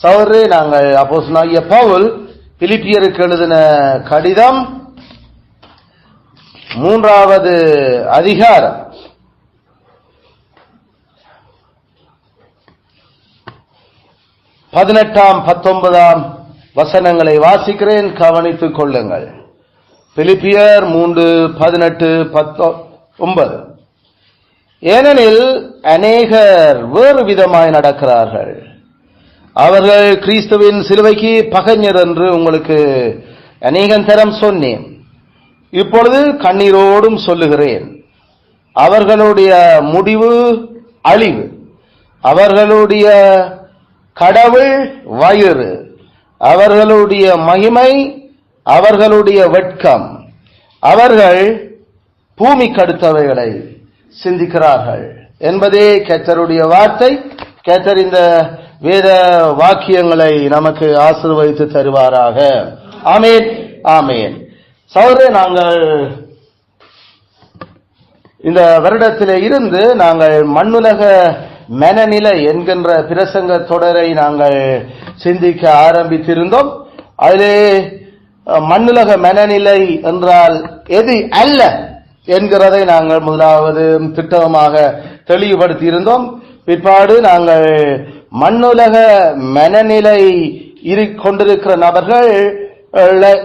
சகோதரரே, நாங்கள் அப்போஸ்தலனாகிய பவுல் பிலிப்பியருக்கு எழுதின கடிதம் 3வது அதிகாரம் 18, 19 வசனங்களை வாசிக்கிறேன், கவனித்துக் கொள்ளுங்கள். பிலிப்பியர் 3:18, 19. ஏனெனில் அநேகர் வேறு விதமாய் நடக்கிறார்கள். அவர்கள் கிறிஸ்துவின் சிலுவைக்கு பகைஞர் என்று உங்களுக்கு அநேகந்தரம் சொன்னேன். இப்பொழுது கண்ணீரோடும் சொல்லுகிறேன். அவர்களுடைய முடிவு அழிவு, அவர்களுடைய கடவுள் வயிறு, அவர்களுடைய மகிமை, அவர்களுடைய வெட்கம். அவர்கள் பூமிக்கு அடுத்தவைகளை சிந்திக்கிறார்கள் என்பதே கர்த்தருடைய வார்த்தை. கர்த்தர் இந்த வேத வாக்கியங்களை நமக்கு ஆசீர்வதித்து தருவாராக. ஆமென், ஆமென். சகோதரரே, நாங்கள் இந்த வருடத்திலே இருந்து நாங்கள் மண்ணுலக மனநிலை என்கின்ற பிரசங்க தொடரை நாங்கள் சிந்திக்க ஆரம்பித்திருந்தோம். அதிலே மண்ணுலக மனநிலை என்றால் எது அல்ல என்கிறதை நாங்கள் முதலாவது திட்டமாக தெளிவுபடுத்தி இருந்தோம். பிற்பாடு நாங்கள் மண்ணுலக மனநிலை கொண்டிருக்கிற நபர்கள்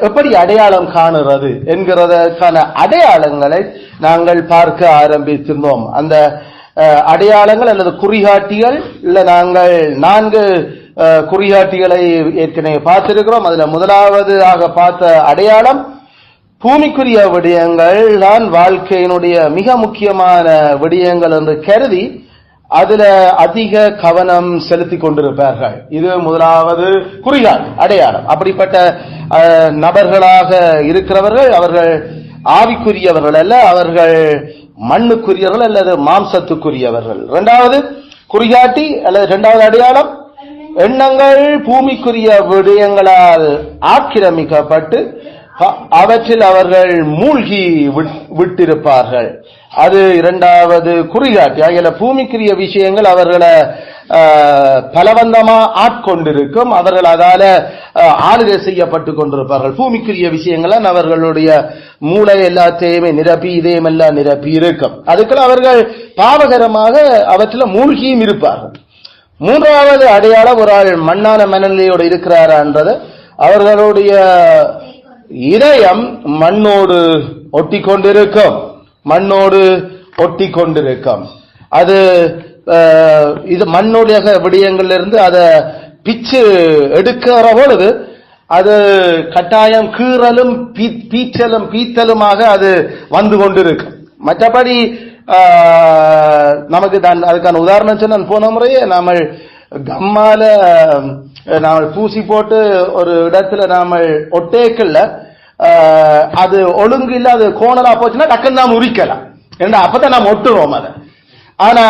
எப்படி அடையாளம் காணுறது என்கிறதற்கான அடையாளங்களை நாங்கள் பார்க்க ஆரம்பித்திருந்தோம். அந்த அடையாளங்கள் அல்லது குறிகாட்டிகள் இல்ல, நாங்கள் 4 குறிகாட்டிகளை ஏற்கனவே பார்த்திருக்கிறோம். அதுல முதலாவது ஆக பார்த்த அடையாளம் பூமிக்குரிய விடயங்கள் தான் வாழ்க்கையினுடைய மிக முக்கியமான விடயங்கள் என்று கருதி அதுல அதிக கவனம் செலுத்தி கொண்டிருப்பார்கள். இது முதலாவது குறிகாட்டி அடையாளம். அப்படிப்பட்ட நபர்களாக இருக்கிறவர்கள் அவர்கள் ஆவிக்குரியவர்கள் அல்ல, அவர்கள் மண்ணுக்குரியவர்கள் அல்லது மாம்சத்துக்குரியவர்கள். 2வது குறிகாட்டி அல்லது 2வது அடையாளம், எண்ணங்கள் பூமிக்குரிய விடயங்களால் ஆக்கிரமிக்கப்பட்டு அவற்றில் அவர்கள் மூழ்கி விட்டிருப்பார்கள். அது 2வது குறிகாட்டி. ஆகிய பூமிக்குரிய விஷயங்கள் அவர்களை பலவந்தமா ஆட்கொண்டிருக்கும். அவர்கள் அதால ஆளுகை செய்யப்பட்டு கொண்டிருப்பார்கள். பூமிக்குரிய விஷயங்கள் அவர்களுடைய மூளை எல்லாத்தையுமே நிரப்பி இதயமெல்லாம் நிரப்பி இருக்கும். அதுக்குள்ள அவர்கள் பாவகரமாக அவற்றில் மூழ்கியும் இருப்பார்கள். 3வது அடையாளம், ஒரு ஆள் மண்ணான மனநிலையோடு இருக்கிறாரான்றது, அவர்களுடைய இதயம் மண்ணோடு ஒட்டி கொண்டிருக்கும். மண்ணோடு ஒட்டி கொண்டிருக்கும். அது இது மண்ணுடைய விடயங்கள்ல இருந்து அதை பிச்சு எடுக்கிற பொழுது அது கட்டாயம் கீறலும் பீத்தலுமாக அது வந்து கொண்டிருக்கும். மற்றபடி நமக்கு தான் அதுக்கான உதாரணம் சொன்ன போன முறையே நாம கம்மால நாம பூசி போட்டு ஒரு இடத்துல நாம ஒட்டேக்கல்ல அது ஒழுங்கு இல்ல, அது கோணலா போச்சுன்னா டக்குன்னு நாம் உரிக்கலாம். ஏன்னா அப்பதான் நாம் ஒட்டுவோம் அதை. ஆனா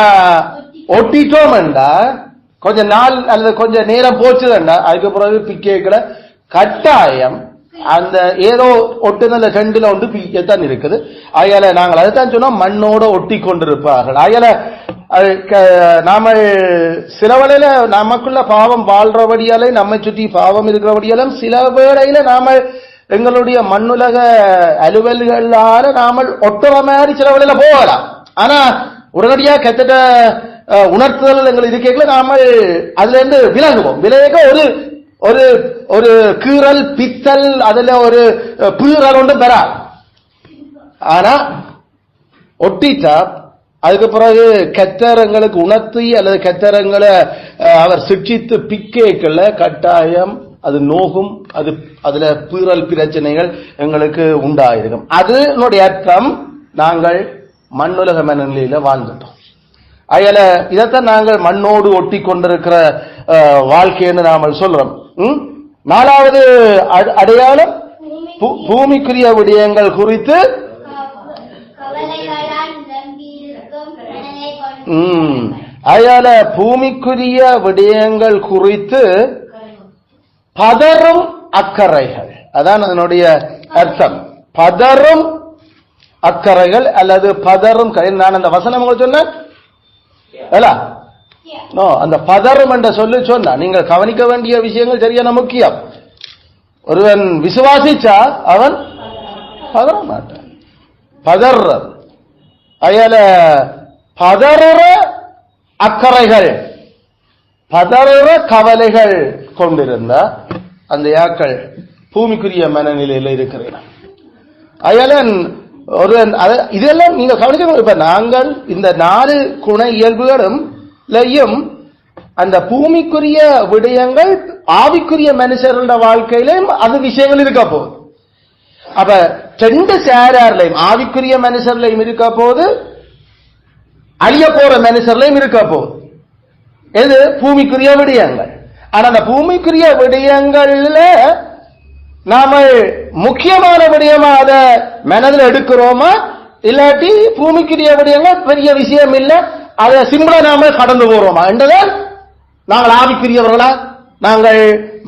ஒட்டிட்டோம்டா கொஞ்ச நாள் அல்லது கொஞ்ச நேரம் போச்சுதா அதுக்கு பிறகு பிக்கேக்கல கட்டாயம் அந்த ஏதோ ஒட்டுதல் 2ல ஒன்று பிக்கத்தான் இருக்குது. ஆகையால நாங்கள் அதைத்தான் சொன்னோம், மண்ணோட ஒட்டி கொண்டிருப்பார்கள். ஆகையால நாம சில வேளையில நமக்குள்ள பாவம் வாழ்றபடியாலே, நம்மை சுற்றி பாவம் இருக்கிறபடியாலும் சில வேளையில நாம எங்களுடைய மண்ணுலக அலுவல்களால நாம ஒட்டுற மாதிரி சில வேளையில போகலாம். ஆனா உடனடியா கெட்ட உணர்த்துதல் எங்கள் இருக்கல நாம அதுல இருந்து விலகுவோம். விலக ஒரு ஒரு ஒரு கீறல் பித்தல் அதுல ஒரு பீறல் ஒன்று பெறா. ஆனா ஒட்டிட்டா அதுக்கு பிறகு கெட்டரங்களுக்கு உணர்த்தி அல்லது கெட்டரங்களை அவர் சிக்ஷித்து பிக்கேக்கல கட்டாயம் அது நோகும். அது அதுல பீறல் பிரச்சனைகள் எங்களுக்கு உண்டாயிருக்கும். அதனுடைய அர்த்தம் நாங்கள் மண்ணுலக மனநிலையில வாழ்ந்துட்டோம். அயல இதைத்தான் நாங்கள் மண்ணோடு ஒட்டி கொண்டிருக்கிற வாழ்க்கைன்னு நாம சொல்றோம். 4வது அடையாளம் பூமிக்குரிய விடயங்கள் குறித்து அயால பூமிக்குரிய விடயங்கள் குறித்து பதறும் அக்கறைகள். அதான் அதனுடைய அர்த்தம். பதறும் அக்கறைகள் அல்லது பதறும். நான் அந்த வசனம் சொன்னேன் அந்த பதறும் என்ற சொல்லு சொன்னா நீங்கள் கவனிக்க வேண்டிய விஷயங்கள் சரியான முக்கியம். ஒருவன் விசுவாசிச்சா அவன் பதற மாட்டான். பதறது அயல பதறுற அக்கறைகள் பதறுற கவலைகள் கொண்டிருந்த அந்த யாக்கள் பூமிக்குரிய மனநிலையில் இருக்கிறேன். அயலன் ஒருவன் இதெல்லாம் நீங்க கவனிக்க. இப்ப நாங்கள் இந்த 4 குண இயல்புகளும் அந்த பூமிக்குரிய விடயங்கள் ஆவிக்குரிய மனுஷர்களோட வாழ்க்கையிலும் அது விஷயங்கள் இருக்க போகுது. அப்ப 2 சேரார்லையும் ஆவிக்குரிய மனுஷர்லையும் இருக்க போது, அழிய போற மனுஷர்லையும் இருக்க போகுது. எது பூமிக்குரிய விடயங்கள். ஆனா அந்த பூமிக்குரிய விடயங்கள்ல நாம முக்கியமான விடயமா அத மனதில் எடுக்கிறோமா, இல்லாட்டி பூமிக்குரிய விடயங்கள் பெரிய விஷயம் இல்ல அதை சிம்பிளா நாம கடந்து போறோமா என்றதால் நாங்கள் ஆவிக்குரியவர்களா நாங்கள்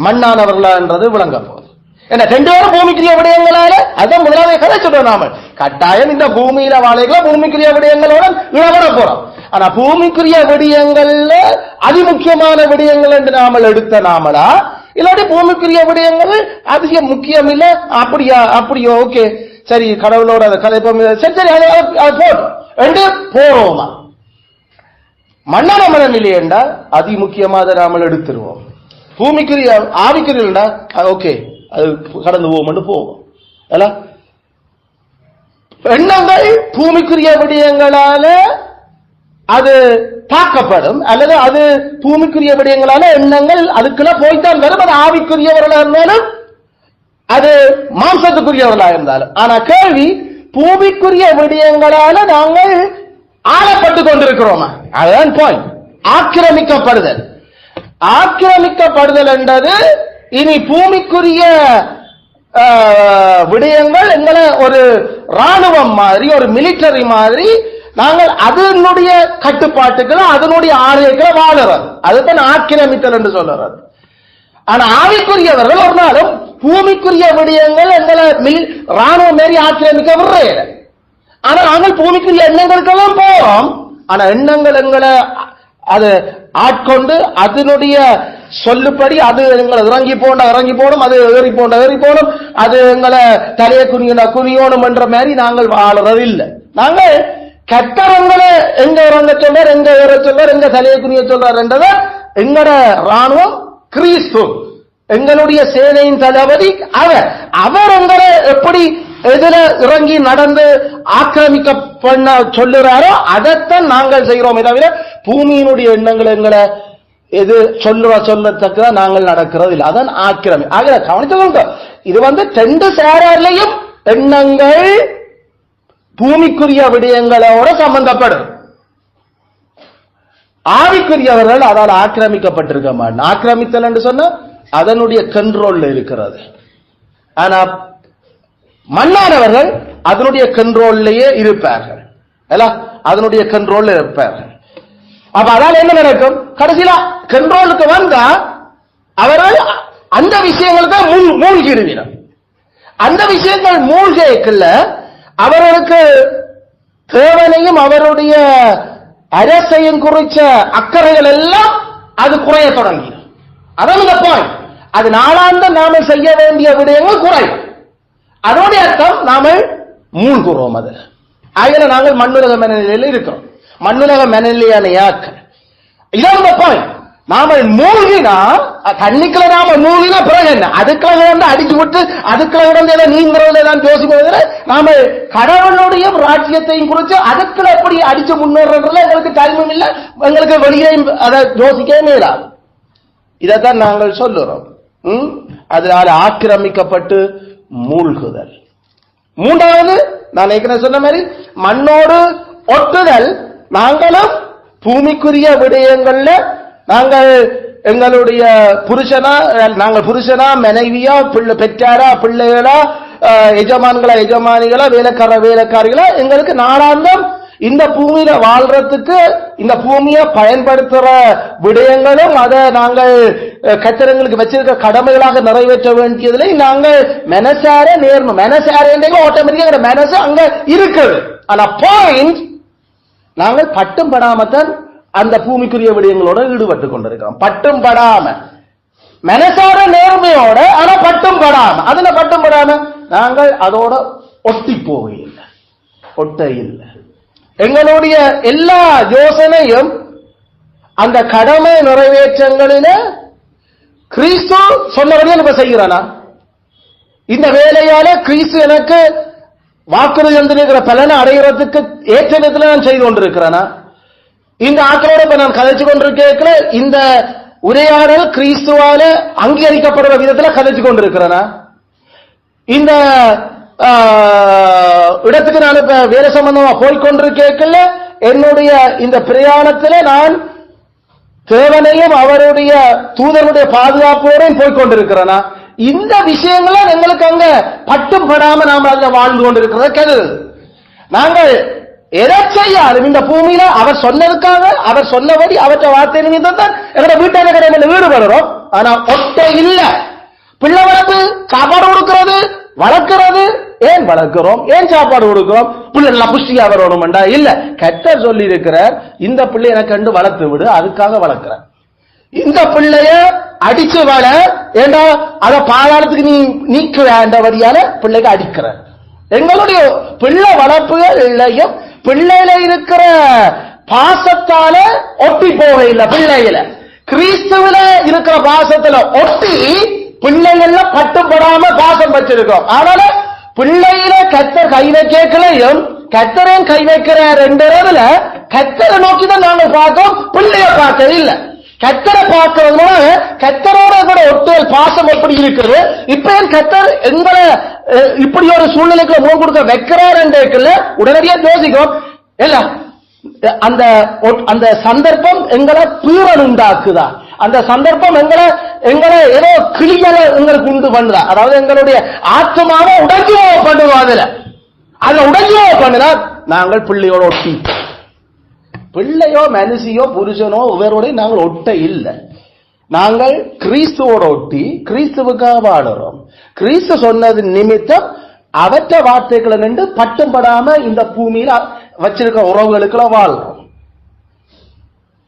மண்ணானவர்களா என்றது விளங்க போகுது. ஏன்னா 2 பேரும் பூமிக்குரிய விடயங்களால அதான் முதலாவே கதை சொல்றோம். நாம கட்டாயம் இந்த பூமியில வாழைகளா பூமிக்குரிய விடயங்களோட இளவர போறோம். ஆனா பூமிக்குரிய விடயங்கள்ல அதிமுக்கியமான விடயங்கள் என்று நாமல் எடுத்த நாமளா, இல்லாட்டி பூமிக்குரிய விடயங்கள் அதிக முக்கியம் இல்ல அப்படியோ ஓகே சரி கடவுளோட அதை கதைப்போம் சரி சரி அது போட்டோம் என்று போறோமா. மண்ணான மனநிலை என்றால் அதிமுக்கியமாக நாமல் எடுத்துருவோம். பூமிக்குரிய ஆவிக்குரிய ஓகே அது கடந்து போவோம் போவோம். எண்ணங்கள் பூமிக்குரிய விடயங்களால அது தாக்கப்படும், அல்லது அது பூமிக்குரிய விடயங்களால எண்ணங்கள் அதுக்குள்ள போய்த்தான் வரும். அது ஆவிக்குரியவர்களா இருந்தாலும் அது மாம்சத்துக்குரியவர்களா இருந்தாலும். ஆனா கேள்வி, பூமிக்குரிய விடயங்களால நாங்கள் ஆளப்பட்டு கொண்டிருக்கிறோமா? அதுதான் பாயிண்ட். ஆக்கிரமிக்கப்படுதல். ஆக்கிரமிக்கப்படுதல் என்றது இனி பூமிக்குரிய விடயங்கள் எங்களை ஒரு ராணுவம் மாதிரி, ஒரு மிலிட்டரி மாதிரி நாங்கள் அதனுடைய கட்டுப்பாட்டுக்களை அதனுடைய ஆணையங்களை வாழறது. அதுதான் ஆக்கிரமித்தல் என்று சொல்றது. ஆனா ஆவிக்குரியவர்கள் ஒரு நாளும் பூமிக்குரிய விடயங்கள் எங்களை ராணுவம் மாரி ஆக்கிரமிக்க விடுறேன். ஆனா நாங்கள் பூமிக்குரிய எண்ணங்களுக்கெல்லாம் போறோம். ஆனா எண்ணங்கள் எங்களை அது ஆட்கொண்டு அதனுடைய சொல்லுப்படி அது எங்களை இறங்கி போடும், அது ஏறி போடும், அது எங்களை தலையை குனியோணும் என்ற மாதிரி நாங்கள் வாழறது இல்லை. நாங்கள் கெட்டவங்களை எங்க இறங்க சொல்றார், எங்க ஏற சொல்றார், எங்க தலையை குனிய சொல்றார் என்றத எங்கட ராணுவம் கிறிஸ்து, எங்களுடைய சேனையின் தளபதி அவர் எங்களை எப்படி எதிர இறங்கி நடந்து ஆக்கிரமிக்க பண்ண சொல்லுறாரோ அதைத்தான் நாங்கள் செய்கிறோம். தவிர பூமியினுடைய எண்ணங்கள் எங்களை எது சொல்லத்தக்க நாங்கள் நடக்கிறது இல்லை. அதான் ஆக்கிரமி. ஆக கவனிச்சுக்கோங்க, இது 2 சேரலையும் எண்ணங்கள் பூமிக்குரிய விடயங்களோட சம்பந்தப்படும். ஆவிக்குரியவர்கள் அதால் ஆக்கிரமிக்கப்பட்டிருக்க மாட்டார். ஆக்கிரமித்தல் என்று சொன்னா அதனுடைய கண்ட்ரோல்ல இருக்கிறது. ஆனா மண்ணானவர்கள் அதனுடைய கண்ட்ரோல்லையே இருப்பார்கள். அதனுடைய கண்ட்ரோல்ல இருப்பார்கள். அப்ப அதால் என்ன நடக்கும்? கடைசியில கண்ட்ரோலுக்கு வந்தா அவர்கள் அந்த விஷயங்களுக்கு மூழ்கிடுவினர். அந்த விஷயங்கள் மூழ்கிக்கல அவர்களுக்கு தேவனையும் அவருடைய அரசையும் குறிச்ச அக்கறைகள் எல்லாம் அது குறைய தொடங்கி. அதான் இந்த பாயிண்ட். அது நாளாந்த நாம செய்ய வேண்டிய விடயங்கள் குறையும். அதோடைய அர்த்தம் நாம மூழ்கிறோம். அது ஆகிய நாங்கள் மண்ணுலக மனநிலையில் இருக்கிறோம். மண்ணுலக மனநிலையான யாக்கள் இதான் இந்த பாயிண்ட். நாம மூழ்கினா தண்ணிக்குள்ள நாம மூழ்கினா பிறகு என்ன? அதுக்குள்ள அடிச்சு விட்டு அதுக்குள்ள நீங்கிறதான் யோசிப்பதில் நாம கடவுளுடைய ராஜ்யத்தையும் குறித்து அதுக்குள்ள எப்படி அடிச்சு முன்னேறதுல எங்களுக்கு டைமும் இல்லை, எங்களுக்கு வெளியேயும் அதை யோசிக்கவே இல்லாது. இதைத்தான் நாங்கள் சொல்லுறோம். அதனால ஆக்கிரமிக்கப்பட்டு மூழ்குதல். மூன்றாவது நான் ஏற்கனவே சொன்ன மாதிரி மண்ணோடு ஒட்டுதல். நாங்களும் பூமிக்குரிய விடயங்கள்ல நாங்கள் எங்களுடைய நாங்கள் புருஷனா மனைவியா பெற்றாரா பிள்ளைகளா எஜமான்களா எஜமானிகளா வேலைக்காரிகளா எங்களுக்கு நாளாந்தம் இந்த பூமியில வாழ்றதுக்கு இந்த பூமியை பயன்படுத்துற விடயங்களும் அதை நாங்கள் கச்சரங்களுக்கு வச்சிருக்க கடமைகளாக நிறைவேற்ற வேண்டியதுல நாங்கள் மனசார நேர்மை ஆட்டோமேட்டிக்கா மனசு அங்க இருக்குது. ஆனா பாயிண்ட் நாங்கள் பட்டும் படாமத்தான் அந்த பூமிக்குரிய விடயங்களோட ஈடுபட்டு கொண்டிருக்கிறோம். பட்டும் படாம மனசார நேர்மையோட, ஆனா பட்டும் படாம. அதுல பட்டும் படாம நாங்கள் அதோட ஒட்டி போகவில்லை, ஒட்ட இல்லை. எங்களுடைய எல்லா யோசனையும் அந்த கடமை நிறைவேற்றங்களில கிறிஸ்து சொன்னபடியே நம்ம செய்கிறானா? இந்த வேலையால கிறிஸ்து எனக்கு வாக்குறுதி தந்திருக்கிற பலனை அடைகிறதுக்கு ஏற்ற விதத்தில் நான் செய்து கொண்டிருக்கிறேனா? இந்த ஆக்களோட இப்ப நான் கதைச்சு கொண்டிருக்கேன். இந்த உரையாடல் கிறிஸ்துவால அங்கீகரிக்கப்படுற விதத்தில் கதைச்சு கொண்டிருக்கிறேனா? இந்த இடத்துக்கு நான் இப்ப வேலை சம்பந்தமா போய்கொண்டிருக்கேன். என்னுடைய இந்த பிரயாணத்தில் நான் தேவனையும் அவருடைய தூதனுடைய பாதுகாப்போடையும் போய்கொண்டிருக்கிறேனா? இந்த விஷயங்கள எங்களுக்கு அங்க பட்டும் படாம நாம அதுல வாழ்ந்து கொண்டிருக்கிறத கருது. நாங்கள் எதை செய்யாலும் இந்த பூமியில அவர் சொன்னதுக்காக, அவர் சொன்னபடி அவற்றை வார்த்தை நிமித்தம் தான் எங்களோட வீட்டான கடமையில ஈடுபடுறோம். ஆனா ஒட்ட இல்ல. பிள்ளை வளர்ப்பு, சாப்பாடு கொடுக்கிறது, வளர்க்கிறது. ஏன் வளர்க்கிறோம்? ஏன் சாப்பாடு கொடுக்கிறோம்? பிள்ளை நல்லா புஷ்டியா வரணும்டா இல்ல. கர்த்தர் சொல்லி இருக்கிறார், இந்த பிள்ளை எனக்கு கண்டு வளர்த்து விடு, அதுக்காக வளர்க்கிறேன். இந்த பிள்ளைய அடிச்சு வள, ஏண்டா அத பாதாளத்துக்கு நீ நீக்க வேண்டவரியால பிள்ளைக்கு அடிக்கிற. எங்களுடைய பிள்ளை வளர்ப்புகளையும் பிள்ளையில இருக்கிற பாசத்தால ஒட்டி போக இல்லை. பிள்ளையில கிறிஸ்துவில இருக்கிற பாசத்துல ஒட்டி பிள்ளைகள்ல பட்டுப்படாம பாசம் வச்சிருக்கோம். அதனால பிள்ளையில கர்த்தர் கை வைக்கலையும் கர்த்தரையும் கை வைக்கிற ரெண்டு இடத்துல கர்த்தரை நோக்கி தான் நாங்கள் பார்த்தோம், பிள்ளைய பார்க்க இல்லை. கர்த்தரை பார்க்கறதுனால கர்த்தரோட கூட ஒட்டுதல் பாசம் எப்படி இருக்குது. இப்ப கர்த்தர் எங்களை இப்படி ஒரு சூழ்நிலைக்கு முகம் கொடுக்க வைக்கிறார் என்றைக்குள்ள உடனடியா யோசிக்கும். இல்ல அந்த சந்தர்ப்பம் எங்களை பீரல் உண்டாக்குதா? அந்த சந்தர்ப்பம் எங்களை ஏதோ கிளிகளை எங்களுக்கு உண்டு பண்ணுதா? அதாவது எங்களுடைய ஆத்மாவை உடைஞ்சு பண்ணுவோம். அதுல உடைஞ்சு பண்ணுதா? நாங்கள் பிள்ளையோட ஒட்டி, பிள்ளையோ மனுஷியோ புருஷனோ இவரோட நாங்கள் ஒட்ட இல்லை. நாங்கள் கிறிஸ்துவோட ஒட்டி கிறிஸ்துவுக்காக வாடுறோம். கிறிஸ்து சொன்னது நிமித்தம் அவற்ற வார்த்தைகளை நின்று பட்டும் படாம இந்த பூமியில வச்சிருக்க உறவுகளுக்குள்ள வாழ்றோம்.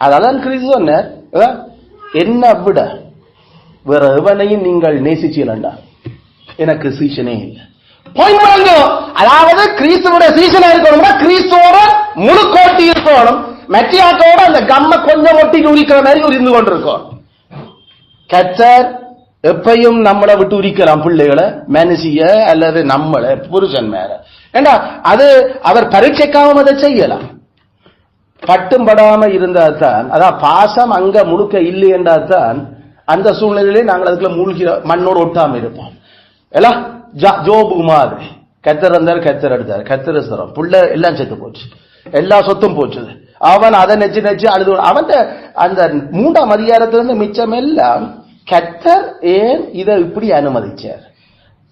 அதான் கிறிஸ்து சொன்னார், என்ன விட வேற எவனையும் நீங்கள் நேசிச்சீங்களா எனக்கு சீசனே இல்லை. அதாவது கிறிஸ்துவோட சீசனா இருக்கணும்னா கிறிஸ்துவோட முழு கோட்டி இருக்கணும். மெட்டியாட்டோட அந்த கம்ம கொஞ்சம் ஒட்டி உரிக்கிற மாதிரி உரிந்து கொண்டிருக்கோம். கர்த்தர் எப்பையும் நம்மளை விட்டு உரிக்கலாம், பிள்ளைகளை மனுஷிய அல்லது நம்மளை புருஷன் மேல. ஏண்டா அது அவர் பரீட்சைக்காம அதை செய்யலாம். பட்டும் படாம இருந்தா தான், அதான் பாசம் அங்க முழுக்க இல்லை என்றா தான் அந்த சூழ்நிலையிலே நாங்கள் அதுக்குள்ள மூழ்கி மண்ணோடு ஒட்டாம இருப்போம். எல்லாம் ஜோபு மாதிரி கர்த்தர் வந்தார், கர்த்தர் எடுத்தார், கர்த்தர் தரம் புள்ள எல்லாம் செத்து போச்சு, எல்லா சொத்தும் போச்சு. அவன் அதை நெச்சு நெச்சு அழுது. அவன் அந்த 3ஆம் அதிகாரத்திலிருந்து மிச்சம் எல்லாம் கர்த்தர் ஏன் இதை இப்படி அனுமதிச்சார்,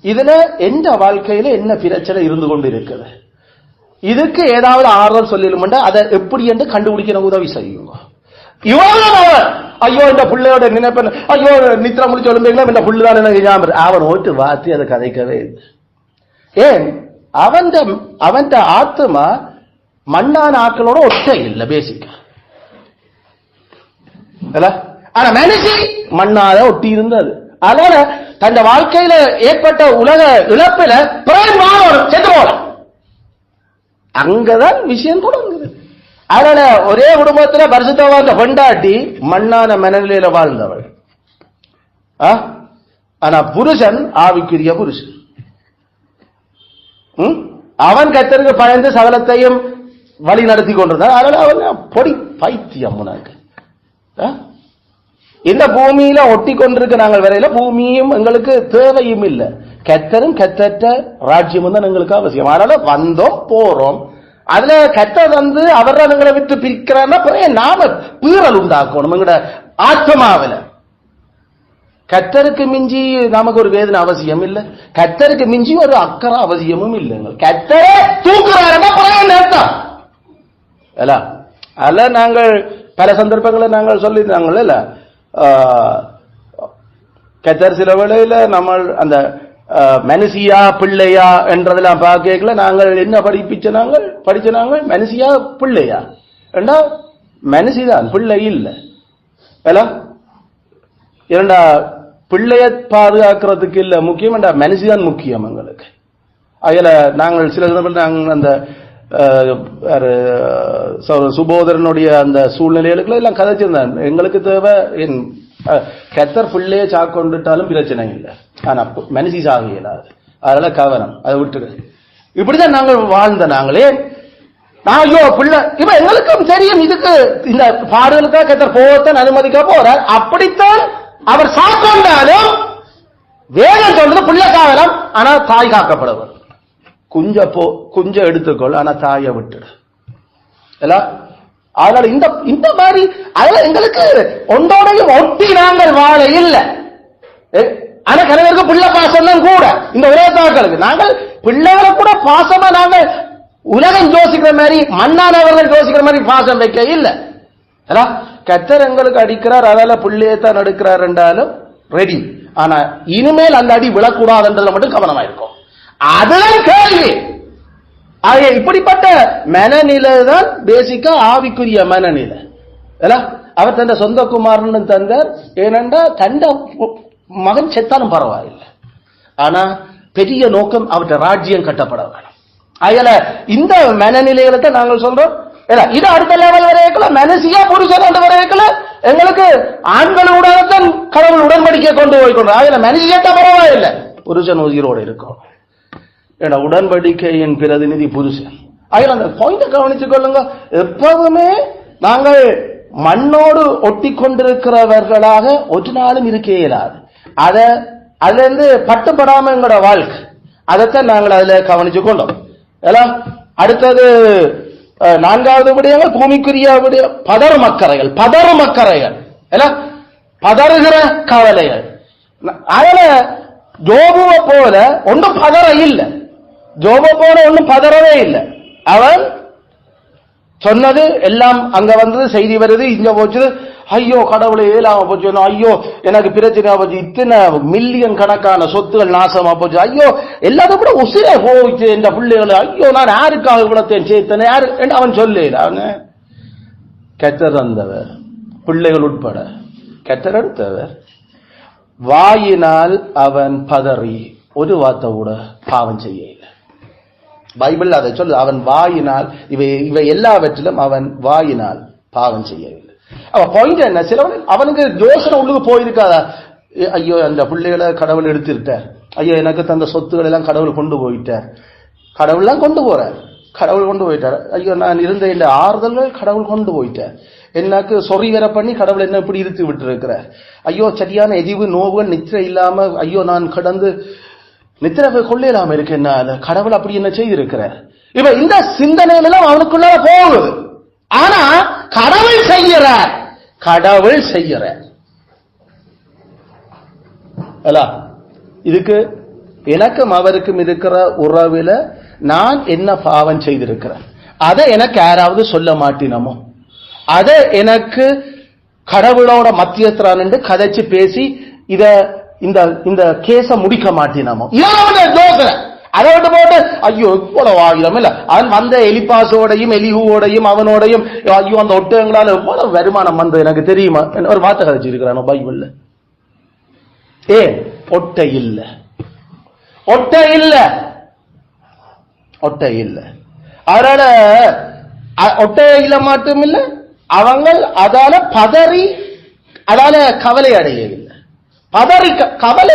இதுல எந்த வாழ்க்கையில என்ன பிரச்சனை இருந்து கொண்டு இருக்குது, இதுக்கு ஏதாவது ஆறுதல் சொல்லிடும்டா அதை எப்படி என்று கண்டுபிடிக்கிற உதவி செய்யுங்க. இவ்வளவு ஐயோ இந்த பிள்ளையோட நினைப்பேன், ஐயோ நித்திர முடிச்சு எழுந்தீங்களா இந்த புள்ளுதான் எனக்கு ஞாபகம். அவன் ஓட்டு வாத்தி அதை கதைக்கவே இல்லை. ஏன் அவன் ஆத்மா மண்ணான ஆக்களோட ஒட்ட இல்லை பேசிக்க. ஆனா மனுஷி மண்ணாத ஒட்டி இருந்தது. அதனால தன் வாழ்க்கையில ஏற்பட்ட உலக இழப்பில செத்து போல அங்கதான் விஷயம் தொடங்குது. அதனால ஒரே குடும்பத்துல பரிசுத்தவான் பெண்டாட்டி மண்ணான மனநிலையில வாழ்ந்தவள். ஆனா புருஷன் ஆவிக்குரிய புருஷன். அவன் கர்த்தருக்கு பயந்து சகலத்தையும் வழி நடத்தி கொண்டிருந்தான். அதனால அவன் பொடி பைத்தியம். உனக்கு இந்த பூமியில ஒட்டி கொண்டிருக்க நாங்கள் வரையில பூமியும் எங்களுக்கு தேவையும் இல்லை, கர்த்தரும் கர்த்தற்ற ராஜ்யமும் தான் எங்களுக்கு அவசியம். அதனால வந்தோம் போறோம். அதுல கர்த்தர் வந்து அவரை எங்களை விட்டு பிரிக்கிறான்னா நாம பீறல் உண்டாக்கணும் எங்களோட ஆத்மாவில. கர்த்தருக்கு மிஞ்சி நமக்கு ஒரு வேதனை அவசியம் இல்லை, கர்த்தருக்கு மிஞ்சி ஒரு அக்கறை அவசியமும் இல்லை. கர்த்தரை தூக்குறாருன்னா அர்த்தம் இல்ல. அல்ல நாங்கள் பல சந்தர்ப்பங்களை நாங்கள் சொல்லியிருந்தாங்கல்ல, கர்த்தர் சில வேளையில நம்ம அந்த மனுஷியா பிள்ளையா என்றதெல்லாம் பார்க்கல நாங்கள் என்ன படிச்ச நாங்கள் மனுஷியா பிள்ளையா என்றா மனுஷிதான், பிள்ளை இல்லை. இரண்டா பிள்ளைய பாதுகாக்கிறதுக்கு இல்ல முக்கியம், மனுஷிதான் முக்கியம் எங்களுக்கு. அதுல நாங்கள் சில நாங்கள் அந்த சுபோதரனுடைய அந்த சூழ்நிலைகளுக்கு எல்லாம் கதைச்சிருந்தேன். எங்களுக்கு தேவை என் கத்தர் பிள்ளைய சாக்கொண்டுட்டாலும் பிரச்சனை இல்லை, ஆனா மனுஷி சாக இயலாது. அதனால கவனம், அதை விட்டுடு. இப்படிதான் நாங்கள் வாழ்ந்த. நாங்களே ஐயோ பிள்ளை இப்ப எங்களுக்கும் தெரியும், இதுக்கு இந்த பாடுகளுக்காக கத்தர் போகத்தான் அனுமதிக்க போறார். அப்படித்தான் அவர் சாக்கொண்டாலும் வேகம் சொல்றது பிள்ளை காவலம், ஆனா தாய் காக்கப்படுவர். குஞ்ச எடுத்துக்கொள், ஆனா தாயை விட்டுடு. அதனால இந்த மாதிரி அதெல்லாம் எங்களுக்கு ஒன்றோடையும் ஒட்டி நாங்கள் வாழ இல்லை. ஆனா கணவருக்கு பிள்ளை பாசம் தான் கூட. இந்த உலகத்தாக்களுக்கு நாங்கள் பிள்ளைகளை கூட பாசமா நாங்கள் உலகம் யோசிக்கிற மாதிரி, மண்ணானவர்கள் யோசிக்கிற மாதிரி பாசம் வைக்க இல்லை. கத்தர் எங்களுக்கு அடிக்கிறார், அதால பிள்ளையத்தான் எடுக்கிறார் என்றாலும் ரெடி. ஆனா இனிமேல் அந்த அடி விழக்கூடாதுன்றதுல மட்டும் கவனமா இருக்கும். அதுதான் கேள்வி. இப்படிப்பட்ட மனநிலை தான் பேசிக்கா ஆவிக்குரிய மனநிலை. அவர் தந்த சொந்த குமாரன் தந்தார். ஏனென்றா தண்ட மகன் செத்தாலும் பரவாயில்லை, ஆனா பெரிய நோக்கம் அவற்றை ராஜ்யம் கட்டப்பட வேணும். அதுல இந்த மனநிலைகளை தான் நாங்கள் சொல்றோம். இது அடுத்த லெவல் வரைக்கல மனசியா புருஷன் வரைக்கல எங்களுக்கு ஆண்களுடன் கடவுள் உடன்படிக்கை கொண்டு போய்கொண்டு. அதுல மனசு கேட்டா பரவாயில்லை, புருஷன் உயிரோடு இருக்கும். உடன்படிக்கையின் பிரதிநிதி புருஷன். அதில் அந்த பாயிண்ட கவனித்துக் கொள்ளுங்க. எப்பவுமே நாங்கள் மண்ணோடு ஒட்டி கொண்டிருக்கிறவர்களாக ஒரு நாளும் இருக்க இயலாது. அதுல இருந்து பட்டுப்படாம எங்களோட வாழ்க்கை, அதைத்தான் நாங்கள் அதுல கவனிச்சுக் கொண்டோம். அடுத்தது நான்காவது விடயங்கள் பூமிக்குரிய பதறும் அக்கறைகள். பதறுகிற கவலைகள். அதுல ஜோபுவை போல ஒன்றும் பதற இல்லை. ஜோப போல ஒன்றும் பதறவே இல்லை. அவன் சொன்னது எல்லாம் அங்க வந்தது, செய்தி வருது, இங்க போச்சு. ஐயோ கடவுளை ஏலாம போச்சு, ஐயோ எனக்கு பிரச்சனையா போச்சு, இத்தனை மில்லியன் கணக்கான சொத்துகள் நாசமா போச்சு, ஐயோ எல்லாத்தையும் கூட உசிர போச்சு என்ற பிள்ளைகளை, ஐயோ நான் யாருக்காக குணத்தேன் சேர்த்தேன் யாரு என்று அவன் சொல்லு. அவனு கெட்டர் வந்தவர், பிள்ளைகள் உட்பட கெட்டர் எடுத்தவர். வாயினால் அவன் பதறி ஒரு வார்த்தை கூட பாவம் செய்ய இல்லை. பைபிள் அதை சொல்லு. அவன் வாயினால் இவை எல்லாவற்றிலும் அவன் வாயினால் பாவம் செய்யவில்லை. அவன் பாயிண்ட் என்ன? சிலவன் அவனுக்கு யோசனை உள்ளுக்கு போயிருக்காதா? ஐயோ அந்த பிள்ளைகளை கடவுள் எடுத்துட்டார், ஐயோ எனக்கு தந்த சொத்துக்கள் எல்லாம் கடவுள் கொண்டு போயிட்டார், கடவுள் எல்லாம் கொண்டு போறார், கடவுள் கொண்டு போயிட்டார். ஐயோ நான் இருந்த இந்த ஆறுதல்கள் கடவுள் கொண்டு போயிட்டார், எனக்கு சொறி வர பண்ணி கடவுள் என்ன இப்படி இருத்து விட்டு இருக்கிறார், ஐயோ சரியான எதிவு நோவுகள் நித்திரை இல்லாம ஐயோ நான் கடந்து நித்திரை கொள்ளையிலாம இருக்கு, என்ன கடவுள் அப்படி என்ன செய்திருக்கிறார். இப்ப இந்த சிந்தனைகள் அவனுக்குள்ள போகுது. ஆனா கடவுள் செய்யறார், கடவுள் செய்யறார். இதுக்கு எனக்கும் அவருக்கும் இருக்கிற உறவுல நான் என்ன பாவம் செய்திருக்கிறேன், அதை எனக்கு யாராவது சொல்ல மாட்டினமோ, அதை எனக்கு கடவுளோட மத்தியஸ்தரான் என்று கதைச்சு பேசி இத இந்த கேஸ முடிக்க மாட்டினமோ, அதை விட்டு போட்டு ஐயோ இவ்வளவு ஆயுதம் இல்ல, அவன் வந்த எலிபாசோடையும் எலிஹூவோடையும் அவனோடையும் ஐயோ அந்த ஒட்டகங்களால எவ்வளவு வருமானம் வந்து எனக்கு தெரியுமா ஒரு வார்த்தை கதைச்சிருக்கிறான் பைபிள்ல. ஏன் ஒட்டை இல்ல, ஒட்டை இல்ல, ஒட்டை இல்ல. அதனால ஒட்டையில மட்டும் இல்ல, அவங்க அதால பதறி அதால கவலை அடையவில்லை. பதறி கவலை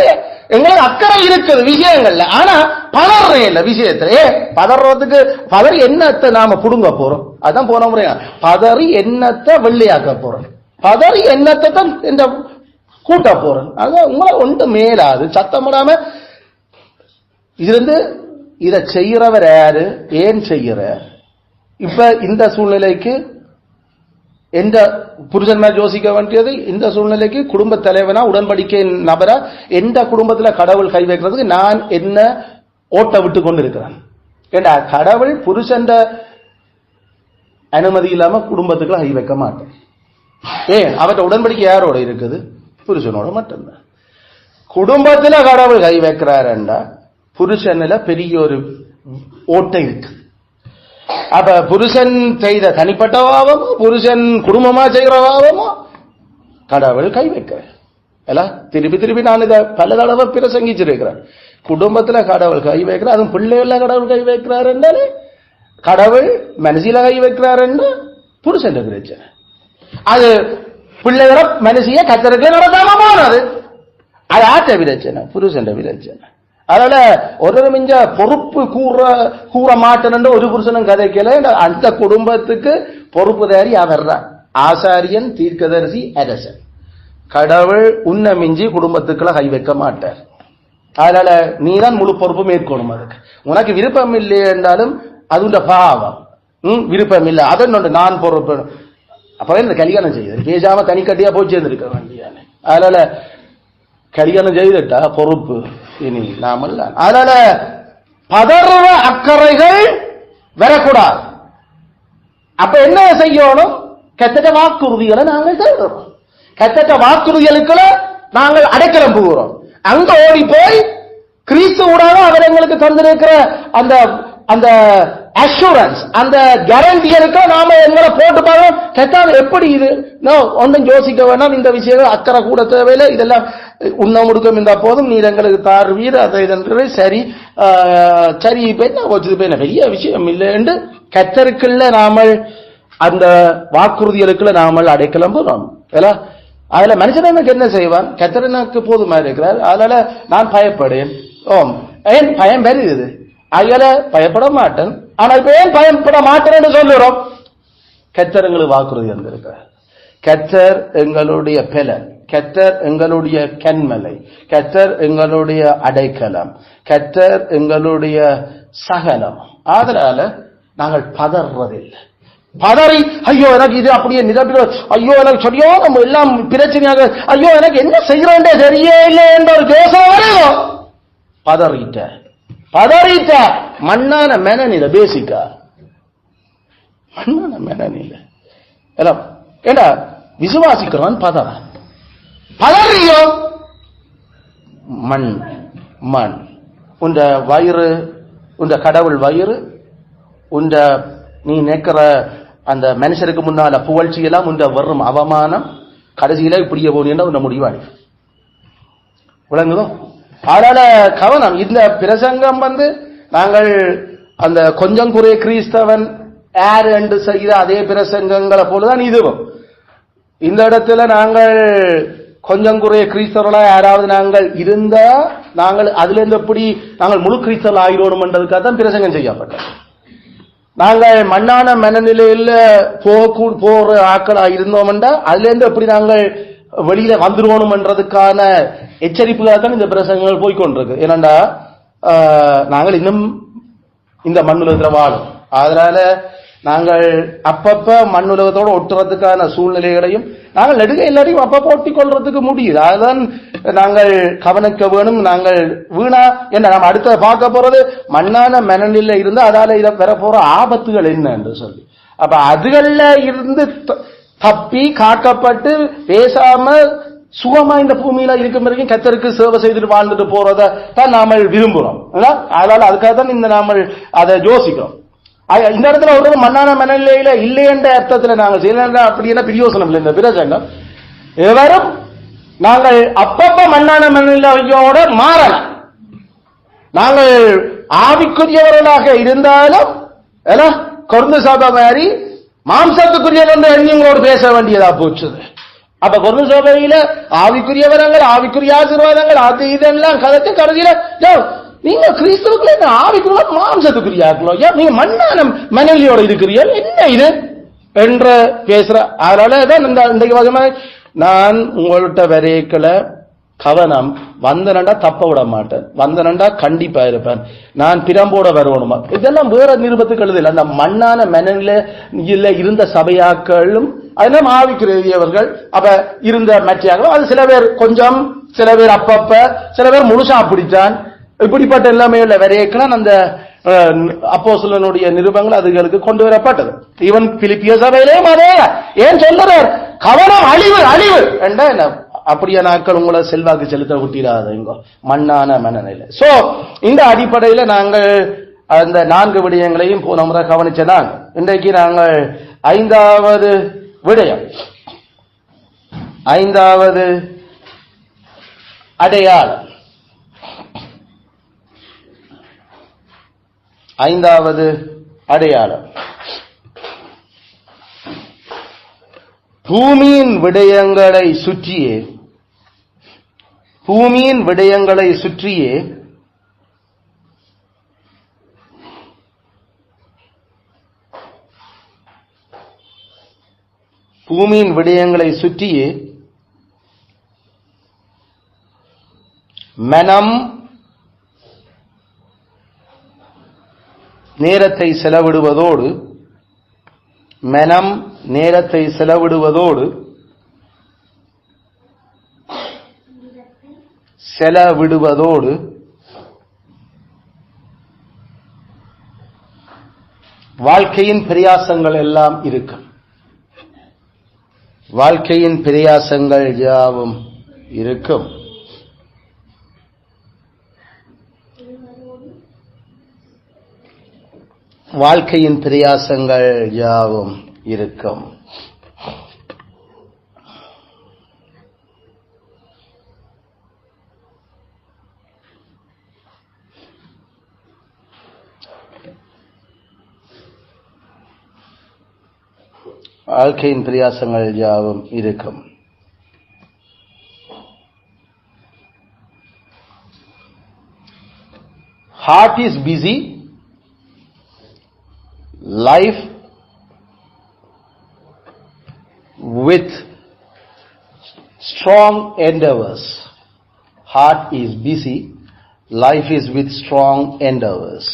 எங்களுக்கு அக்கறை இருக்குது விஷயங்கள்ல, ஆனா பதறே இல்ல விஷயத்துல. பதறதுக்கு பதறி என்னத்தை நாம புடுங்க போறோம், அதான் போன முறையா பதறி என்னத்தை வெள்ளையாக்க போறோம், பதறி என்னத்தை தான் இந்த கூட்ட போறோம். அதான் உங்களை ஒன்று மேலாது சத்தமிடாம இருந்து இதை செய்யறவர் யாரு, ஏன் செய்யற. இப்ப இந்த சூழ்நிலைக்கு எந்த புருஷன் மேல் யோசிக்க வேண்டியது, இந்த சூழ்நிலைக்கு குடும்ப தலைவனா உடன்படிக்கை நபரா எந்த குடும்பத்துல கடவுள் கை வைக்கிறதுக்கு நான் என்ன ஓட்ட விட்டு கொண்டு இருக்கிறேன். ஏண்டா கடவுள் புருஷன் அனுமதி இல்லாம குடும்பத்துக்குள்ள கை வைக்க மாட்டேன். ஏன் அவற்ற உடன்படிக்கை யாரோட இருக்குது, புருஷனோட மட்டும்தான். குடும்பத்துல கடவுள் கை வைக்கிறாருண்டா புருஷன்ல பெரிய ஒரு ஓட்டை இருக்கு. அப்ப புருஷன் செய்த தனிப்பட்ட பாவமோ புருஷன் குடும்பமா செய்கிற பாவமோ கடவுள் கை வைக்கிறார். திருப்பி நான் இதை பல தடவை பிரசங்கிச்சிருக்கிறேன். குடும்பத்துல கடவுள் கை வைக்கிறார், அதுவும் பிள்ளைகள கடவுள் கை வைக்கிறார் என்றாலே கடவுள் மனசில கை வைக்கிறார் என்று புருஷன் பிரச்சனை. அது பிள்ளைகள மனசிய கத்தருக்கு நடக்காம போனது, அது ஆட்ட பிரச்சனை, புருஷன் பிரச்சனை. அதனால ஒரு மிஞ்ச பொறுப்பு கூற மாட்டேன் ஒரு புருஷனும் கதைக்கல. அந்த குடும்பத்துக்கு பொறுப்புதாரி அவர் தான் ஆசாரியன், தீர்க்கதரிசி, அரசன். கடவுள் உன்ன மிஞ்சி குடும்பத்துக்குள்ள கை வைக்க மாட்டார். அதனால நீதான் முழு பொறுப்பு மேற்கொள்ளும். அதுக்கு உனக்கு விருப்பம் இல்லை என்றாலும் அது உண்ட பாவம். விருப்பம் இல்லை அதனொன்று நான் பொறுப்பு. அப்பவே இந்த கல்யாணம் செய்யுது பேசாம தனி கட்டியா போய் சேர்ந்துருக்க வேண்டியான. அதனால கல்யாணம் செய்துட்டா பொறுப்பு இனி நாமல்ல. அதனால பதற அக்கறைகள் வரக்கூடாது. அப்ப என்ன செய்யணும்? கத்தட்ட வாக்குறுதிகளை நாங்கள் தருகிறோம். கத்தட்ட வாக்குறுதிகளுக்குள்ள நாங்கள் அடைக்கலம் புகுகிறோம். அங்க ஓடி போய் கிறிஸ்துவோட அவர் எங்களுக்கு தந்திருக்கிற அந்த அந்த அஷூரன்ஸ், அந்த கேரண்டிகளுக்கு நாம எங்களை போட்டு பார்க்கணும். கெட்டால் எப்படி இது ஒன்றும் யோசிக்க வேண்டாம். இந்த விஷயங்கள் அக்கறை கூட தேவையில்லை. இதெல்லாம் உண்ண முடுக்கம் இந்த போதும் நீர் எங்களுக்கு தார்வீர் அதை இதன்றது சரி சரி என்ன பெரிய விஷயம் இல்லை என்று கத்தருக்குள்ள நாமல் அந்த வாக்குறுதிகளுக்குள்ள நாமல் அடைக்கலம் போறோம். அதுல மனுஷனுக்கு என்ன செய்வான்? கத்தரனுக்கு போதுமா இருக்கிறார். அதனால நான் பயப்படேன். ஏன் பயம் வருது? அதனால பயப்பட மாட்டேன். ஆனா இப்ப ஏன் பயப்பட மாட்டேன்னு சொல்லுறோம்? கத்தர் வாக்குறுதி வந்திருக்கிறார். கத்தர் எங்களுடைய பெலன், கத்தர் எங்களுடைய கண்மலை, கத்தர் எங்களுடைய அடைக்கலம், கத்தர் எங்களுடைய சகலம். அதனால நாங்கள் பதறதில்லை. பதறி ஐயோ எனக்கு இது அப்படியே நிரப்பி, ஐயோ எனக்கு சரியா நம்ம எல்லாம் பிரச்சனையாக, ஐயோ எனக்கு என்ன செய்யறோண்டே சரியே இல்லை என்ற ஒரு யோசனை வரும். பதறிட்ட மண்ணான மெனநில பேசிக்கா மண்ணான மெனநில எல்லாம் ஏண்டா விசுவாசிக்கிறவன் பதறியோ மண் மண் உண்ட வயிறு, உண்ட கடவுள் வயிறு, உண்ட நீ நினைக்கிற அந்த மனுஷருக்கு முன்னால புகழ்ச்சி எல்லாம் உண்ட வரும் அவமானம் கடைசியில இப்படியே போனீங்கன்னா உன்ன முடிவாடி விளங்குதோ? அதனால கவனம். இந்த பிரசங்கம் நாங்கள் அந்த கொஞ்சம் குறை கிறிஸ்தவன் யார் என்று செய்த அதே பிரசங்கங்களை போலதான் இதுவும். இந்த இடத்துல நாங்கள் கொஞ்சம் குறைய கிறிஸ்தவர்களா யாராவது நாங்கள் இருந்தா நாங்கள் அதுல இருந்து எப்படி நாங்கள் முழு கிறிஸ்தவர்கள் ஆகிறோம் என்றதுக்காக தான் பிரசங்கம் செய்யப்பட்டோம். நாங்கள் மண்ணான மனநிலையில போற ஆக்களா இருந்தோம் என்றா அதுல இருந்து எப்படி நாங்கள் வெளியில வந்துருவோம் என்றதுக்கான எச்சரிப்புகளாக தான் இந்த பிரசங்கங்கள் போய்கொண்டிருக்கு. ஏனண்டா நாங்கள் இன்னும் இந்த மண்ணுலகத்துல வாழும். அதனால நாங்கள் அப்பப்ப மண்ணுலகத்தோடு ஒட்டுறதுக்கான சூழ்நிலைகளையும் நாங்கள் நெடுக எல்லாரையும் அப்பப்ப ஒட்டி கொள்றதுக்கு முடியுது. அதுதான் நாங்கள் கவனிக்க வேணும். நாங்கள் வீணா என்ன நம்ம அடுத்த பார்க்க போறது மண்ணான மனநிலை இருந்து அதால இதை பெற போற ஆபத்துகள் என்ன என்று சொல்லி, அப்ப அதுகள்ல இருந்து தப்பி காக்கப்பட்டு பேசாம சுகமா இந்த பூமியில இருக்கும் வரைக்கும் கத்தருக்கு சேவை செய்துட்டு வாழ்ந்துட்டு போறத தான் நாம விரும்புறோம். அதனால அதுக்காக தான் இந்த நாம அதை யோசிக்கிறோம். இந்த இடத்துல ஒரு மண்ணான மனநிலையில இல்லை என்ற அர்த்தத்துல நாங்கள் செய்யல அப்படின்னா பிரியோசனம் இல்லை. இந்த பிரசங்கம் எவரும் நாங்கள் அப்பப்ப மண்ணான மனநிலையோட மாறலாம். நாங்கள் ஆவிக்குரியவர்களாக இருந்தாலும் கொருந்து சபை மாதிரி மாம்சத்துக்குரியவர்கள் எண்ணங்களோடு பேச வேண்டியதா போச்சு. அப்ப கொருந்து சபையில ஆவிக்குரியவரங்கள் ஆவிக்குரிய ஆசீர்வாதங்கள் அது இதெல்லாம் கதைச்சு கடைசியில நீங்க கிறிஸ்துவுக்குள்ள ஆவிக்குள்ள மாம்சத்துக்குரியாக்களோ நீங்க மண்ணான மனநிலையோட இருக்கிறீர்கள் என்ன இது என்று பேசுற. அதனாலதான் இன்றைக்கு நான் உங்கள்கிட்ட வரைக்கல கவனம் வந்தனண்டா தப்ப விட மாட்டேன், வந்தனண்டா கண்டிப்பா இருப்பேன், நான் பிரம்போட வருவணுமா இதெல்லாம் வேற நிருபத்துக்கு எழுதில்லை. அந்த மண்ணான மனநிலையில இருந்த சபையாக்களும் அதெல்லாம் ஆவிக்குரியவர்கள் அப்ப இருந்த மற்றையாக்களும் அது சில பேர் கொஞ்சம், சில பேர் அப்பப்ப, சில பேர் முழுசா பிடிச்சான். இப்படிப்பட்ட எல்லாமே வரையக்கலாம் அந்த அப்போஸ்தலனுடைய நிருபங்கள் அதுகளுக்கு கொண்டு வரப்பட்டது. ஈவன் பிலிப்பிய சபையிலேயும் அதே ஏன் சொல்றார் கவனம் அழிவு அழிவு என்ற அப்படியே நாட்கள் உங்களை செல்வாக்கு செலுத்த விட்டிடாதீங்க மண்ணான மனநிலை. சோ இந்த அடிப்படையில நாங்கள் அந்த 4 விடயங்களையும் போன முறை கவனிச்சதான். இன்றைக்கு நாங்கள் 5வது விடயம், 5வது அடையாளம். 5வது அடையாளம் பூமியின் விடயங்களை சுற்றியே, பூமியின் விடயங்களை சுற்றியே பூமியின் விடயங்களை சுற்றியே மனம் நேரத்தை செலவிடுவதோடு, மனம் நேரத்தை செலவிடுவதோடு வாழ்க்கையின் பிரயாசங்கள் எல்லாம் இருக்கும். வாழ்க்கையின் பிரயாசங்கள் யாவும் இருக்கும். வாழ்க்கையின் பிரயாசங்கள் யாவும் இருக்கும். வாழ்க்கையின் பிரயாசங்கள் யாவும் இருக்கும். Heart is busy, life with strong endeavors. Heart is busy, life is with strong endeavors.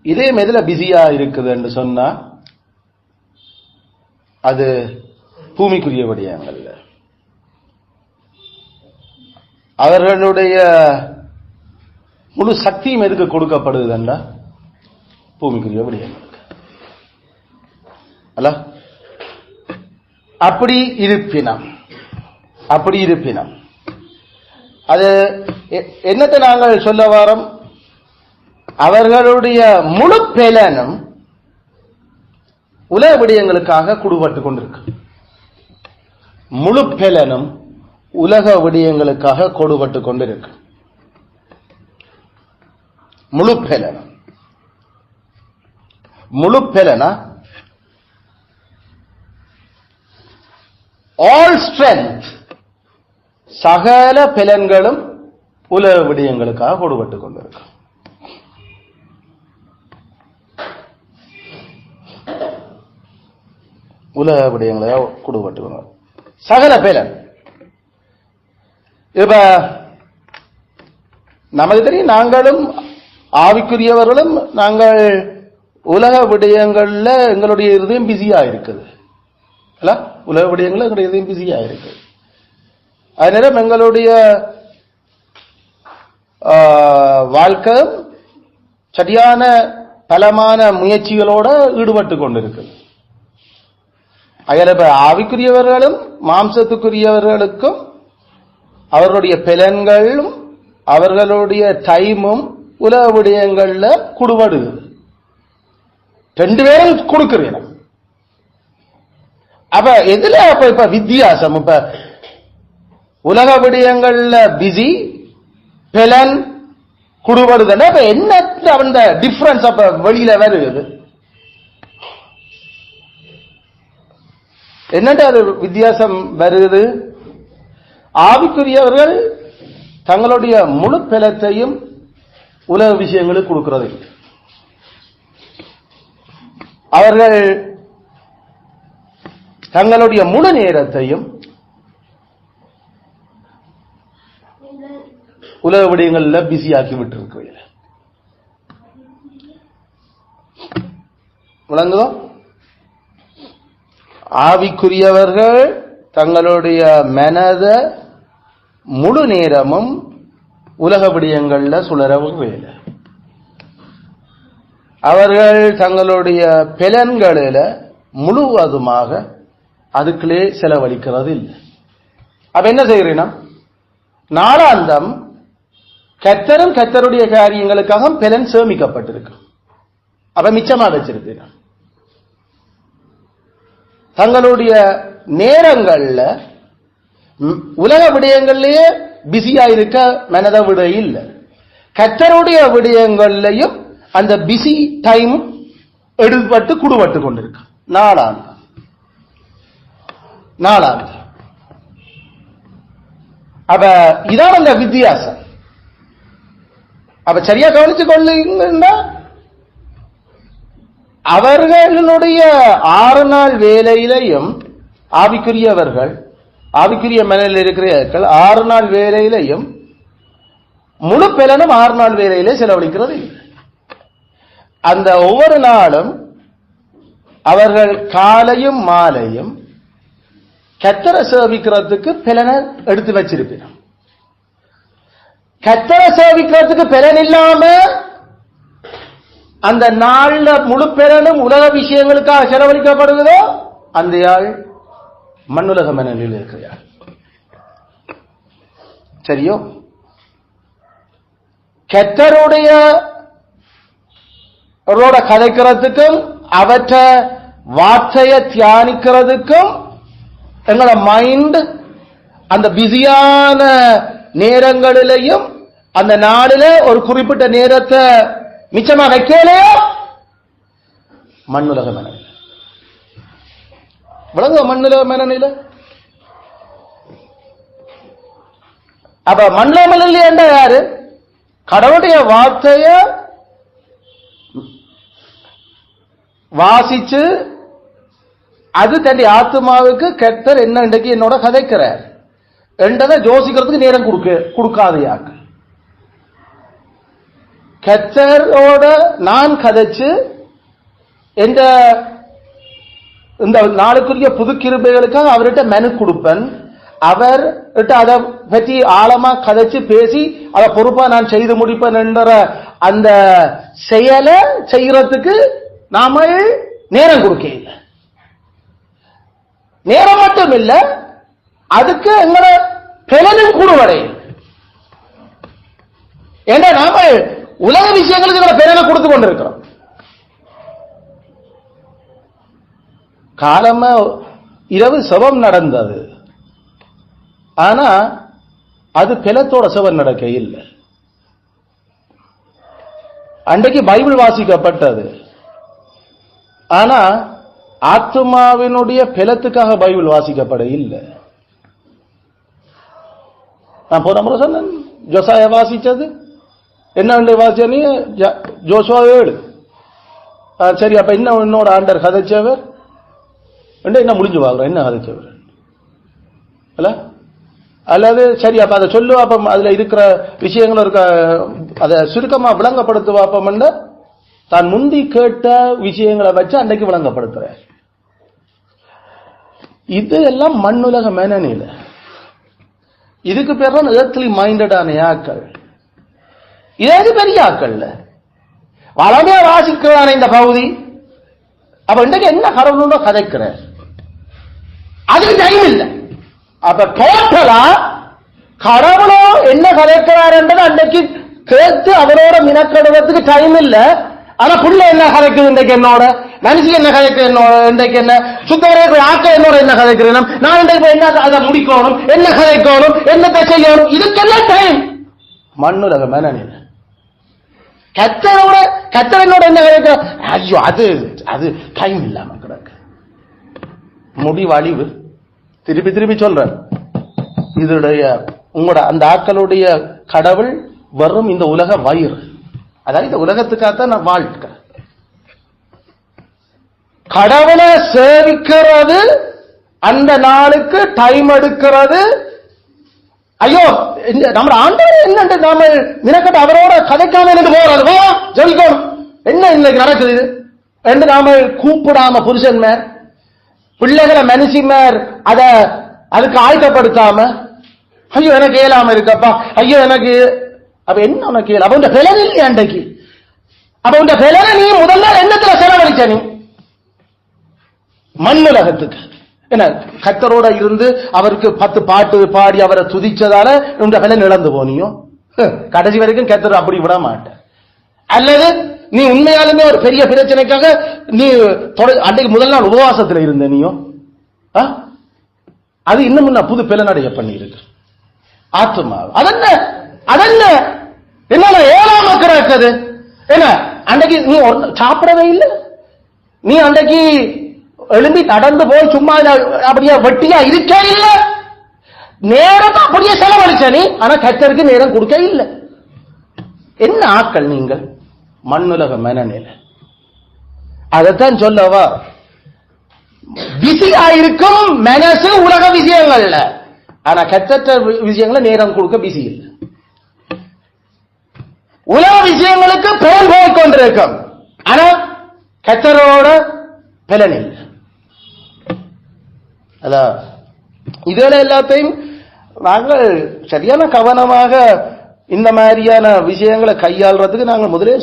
இதே மெதுல பிஸியா இருக்குது என்று சொன்னா அது பூமிக்குரிய விடயங்கள்ல. அவர்களுடைய முழு சக்தியும் எதுக்கு கொடுக்கப்படுதுன்னா பூமிக்குரிய விடயங்களுக்கு அல்ல. அப்படி இருப்பினம் அது என்னத்தை நாங்கள் சொல்ல வாரோம், அவர்களுடைய முழு பேலனும் உலக விடயங்களுக்காக குடுபட்டு கொண்டிருக்கு. முழு பேலனும் உலக விடயங்களுக்காக கொடுபட்டு கொண்டிருக்கு. முழு பேலனா ஆல் ஸ்ட்ரென்த், சகல பேலன்களும் உலக விடயங்களுக்காக கொடுபட்டு கொண்டிருக்கு. உலக விடயங்களை கொடுபட்டு சகல பேலன். இப்ப நமக்கு தெரியும், நாங்களும் ஆவிக்குரியவர்களும் நாங்கள் உலக விடயங்கள்ல எங்களுடைய இதயம் பிஸியா இருக்குது. உலக விடயங்கள்ல எங்களுடைய இதயம் பிஸியா இருக்குது. அதனால எங்களுடைய வாழ்க்கை சரியான பலமான முயற்சிகளோட ஈடுபட்டு கொண்டிருக்கு. அதில் ஆவிக்குரியவர்களும் மாம்சத்துக்குரியவர்களுக்கும் அவர்களுடைய பலன்களும் அவர்களுடைய டைமும் உலக விடயங்கள்ல குடுபடுது. 2 பேரும் கொடுக்கிறேன். அப்ப எதுல இப்ப வித்தியாசம்? இப்ப உலக விடயங்கள்ல பிஸி, பலன் குடுபடுதுன்னா அப்ப என்ன அந்த டிஃபரன்ஸ் அப்ப வெளியில வருது? என்னடா அது வித்தியாசம் வருது? ஆவிக்குரியவர்கள் தங்களுடைய முழு பலத்தையும் உலக விஷயங்களுக்கு கொடுக்கிறது. அவர்கள் தங்களுடைய முழு நேரத்தையும் உலக விடயங்கள்ல பிஸியாக்கி விட்டிருக்கிறீர்கள். விளங்குதோ? ஆவிக்குரியவர்கள் தங்களுடைய மனத முழு நேரமும் உலக விடயங்கள்ல சுழறவில்லை. அவர்கள் தங்களுடைய பலன்களில முழுவதுமாக அதுக்குள்ளே செலவழிக்கிறது இல்லை. அப்ப என்ன செய்கிறீனா, நாளாந்தம் கர்த்தரும் கர்த்தருடைய காரியங்களுக்காக பலன் சேமிக்கப்பட்டிருக்கு. அப்ப மிச்சமா வச்சிருக்கிறார். தங்களுடைய நேரங்கள்ல உலக விடயங்கள்லயே பிஸியா இருக்க மனத விட இல்ல, கர்த்தருடைய விடயங்கள்லயும் அந்த பிஸி டைம் எடுபட்டு குடுபட்டு கொண்டிருக்க. நாளாந்தம் அப்ப இதான் அந்த வித்தியாசம். அப்ப சரியா கவனிச்சு கொள்ளுங்க. அவர்களுடைய 6 நாள் வேலையிலையும் ஆவிக்குரியவர்கள், ஆவிக்குரிய மனதில் இருக்கிறவர்கள் 6 நாள் வேலையிலையும் முழு பலனும் 6 நாள் வேலையிலே செலவழிக்கிறது இல்லை. அந்த ஒவ்வொரு நாளும் அவர்கள் காலையும் மாலையும் கர்த்தரை சேவிக்கிறதுக்கு பலனை எடுத்து வச்சிருப்பார். கர்த்தரை சேவிக்கிறதுக்கு பலன் இல்லாம அந்த நாள்ல முழு பலனும் உலக விஷயங்களுக்காக செலவழிக்கப்படுகிறதோ அந்த ஆள் மண்ணுலக மனநிலையில் இருக்கிறார். சரியோ? கர்த்தருடைய கதைக்கிறதுக்கும் அவற்ற வார்த்தையை தியானிக்கிறதுக்கும் எங்களோட மைண்ட் அந்த பிஸியான நேரங்களிலையும் அந்த நாளில ஒரு குறிப்பிட்ட நேரத்தை மிச்சமாக வைக்கலையோ மண்ணுலக மனநிலை விளங்க. மண்ணுலக மனநிலை அப்ப மண்ணுலக மனநிலை என்ற யாரு? கடவுளுடைய வார்த்தைய வாசிச்சு அது தன்னுடைய ஆத்மாவுக்கு கர்த்தர் என்ன இன்றைக்கு என்னோட கதைக்கிறார் என்றதை யோசிக்கிறதுக்கு நேரம் கொடுக்காதையாக்கு. கர்த்தரோட நான் கதைச்சு இந்த நாளுக்குரிய புது கிருபைகளுக்காக அவர்கிட்ட மெனு கொடுப்பேன். அவர்கிட்ட அதை பற்றி ஆழமா கதைச்சு பேசி அதை பொறுப்பா நான் செய்து முடிப்பேன் என்ற அந்த செயலை செய்யறதுக்கு நாம நேரம் கொடுக்க இல்லை. நேரம் மட்டும் இல்ல, அதுக்கு எங்களை பலனும் கூடுவடையும். ஏன்னா நாம உலக விஷயங்களுக்கு எங்களை பலனை கொடுத்து கொண்டிருக்கிறோம். காலமா இரவு செவம் நடந்தது, ஆனா அது பலத்தோட செவம் நடக்க இல்லை. அன்றைக்கு பைபிள் வாசிக்கப்பட்டது, ஆனா ஆத்மாவினுடைய பலத்துக்காக பைபிள் வாசிக்கப்பட இல்லை. நான் போன முறை சொன்னேன், ஜோசாயா வாசிச்சது என்ன வாசிச்ச ஜோசுவா 7. சரி, அப்ப என்ன என்னோட ஆண்டர் கதைச்சவர் என்ன முடிஞ்சு வாங்குறோம், என்ன கதைச்சவர் அல்ல அல்லது சரி, அப்ப அதை சொல்லு, அப்ப அதுல இருக்கிற விஷயங்கள் இருக்க அதை சுருக்கமா விளங்கப்படுத்துவாப்பம். தான் முந்தி கேட்ட விஷயங்களை வச்சு அன்றைக்கு விளங்கப்படுத்துற. இது எல்லாம் மண்ணுலக மனநிலை. இதுக்கு பேர் தான் எர்த்லி மைண்டடான ஆக்கள். இதே பெரிய ஆக்கள் வளமையா வாசிக்கிறான இந்த பகுதி. அப்ப இன்றைக்கு என்ன கடவுளோட கதைக்கிற, அதுக்கு டைம் இல்லை. அப்ப டோட்டலா கடவுளோ என்ன கதைக்கிறார் என்றது அன்றைக்கு கேட்டு அவரோட மினக்கடுவதற்கு டைம் இல்ல. ஆனா புள்ள என்ன கதைக்குது இன்றைக்கு என்னோட, மனுஷி என்ன கதைக்குது என்னோட, இன்றைக்கு என்ன சுத்தவரே ஆக்க என்னோட என்ன கதைக்கிறேன், நான் இன்றைக்கு என்ன அதை முடிக்கணும், என்ன கதைக்கணும், என்னத்தை செய்யணும், இதுக்கெல்லாம் டைம். மண்ணுலக மனநிலை. கத்தரனோட என்ன கதைக்க, ஐயோ அது அது டைம் இல்லாம கிடக்கு. முடிவழிவு. திருப்பி திருப்பி சொல்றேன், இதனுடைய உங்களோட அந்த ஆக்களுடைய கடவுள் வரும் இந்த உலக வயிறு, அதாவது இந்த உலகத்துக்காகத்தான் நான் வாழ்க்கை. கடவுளை சேவிக்கிறது அந்த நாளுக்கு டைம் எடுக்கிறது. ஐயோ நம்ம ஆண்டவர் என்ன நாம நினைக்கிட்ட அவரோட கதைக்காம எனக்கு போறது ஜெயிக்கணும் என்ன இன்னைக்கு நடக்குது என்று நாம கூப்பிடாம புருஷன்மார் பிள்ளைகளை மனுஷிமார் அதுக்கு ஆயத்தப்படுத்தாம, ஐயோ எனக்கு ஏலாம இருக்கப்பா, ஐயோ எனக்கு அப்ப என்ன உனக்கு அப்ப உண்ட பலன் இல்லையா அன்றைக்கு? அப்ப உண்ட பலனை நீ முதல்ல எண்ணத்துல செலவழிச்ச, நீ மண்ணுலகத்துக்கு என்ன கர்த்தரோட இருந்து அவருக்கு 10 பாட்டு பாடி அவரை துதிச்சதால உங்க பலன் இழந்து போனியோ? கடைசி வரைக்கும் கர்த்தர் அப்படி விட மாட்டேன். அல்லது நீ உண்மையாலுமே ஒரு பெரிய பிரச்சனைக்காக நீ அன்றைக்கு முதல் நாள் உபவாசத்தில் இருந்த நீயோ அது இன்னும் நான் புது பலனடைய பண்ணி இருக்கு ஆத்மா. அதென்ன அதென்ன என்ன 7ஆம் மக்கள் இருக்குது என்ன? அன்றைக்கு நீ சாப்பிடவே இல்லை, நீ அன்றைக்கு எழும்பி நடந்து போய் சும்மா அப்படியே வெட்டியா இருக்க இல்ல, நேரம் அப்படியே செலவழிச்ச நீ. ஆனா கர்த்தருக்கு நேரம் கொடுக்க இல்லை. என்ன ஆக்கள் நீங்கள்? மண்ணுலக மனநிலை. அதைத்தான் சொல்லவா, பிஸியா இருக்கும் மனசு உலக விஷயங்கள்ல, ஆனா கர்த்தர் விஷயங்கள நேரம் கொடுக்க பிஸி இல்லை. உலக விஷயங்களுக்கு பெயர் போய் கொண்டிருக்கும், ஆனா கர்த்தரோட பலன் இல்லை. அதான் இதுல எல்லாத்தையும் நாங்கள் சரியான கவனமாக இந்த மாதிரியான விஷயங்களை கையாள்றதுக்கு நாங்கள் முதலே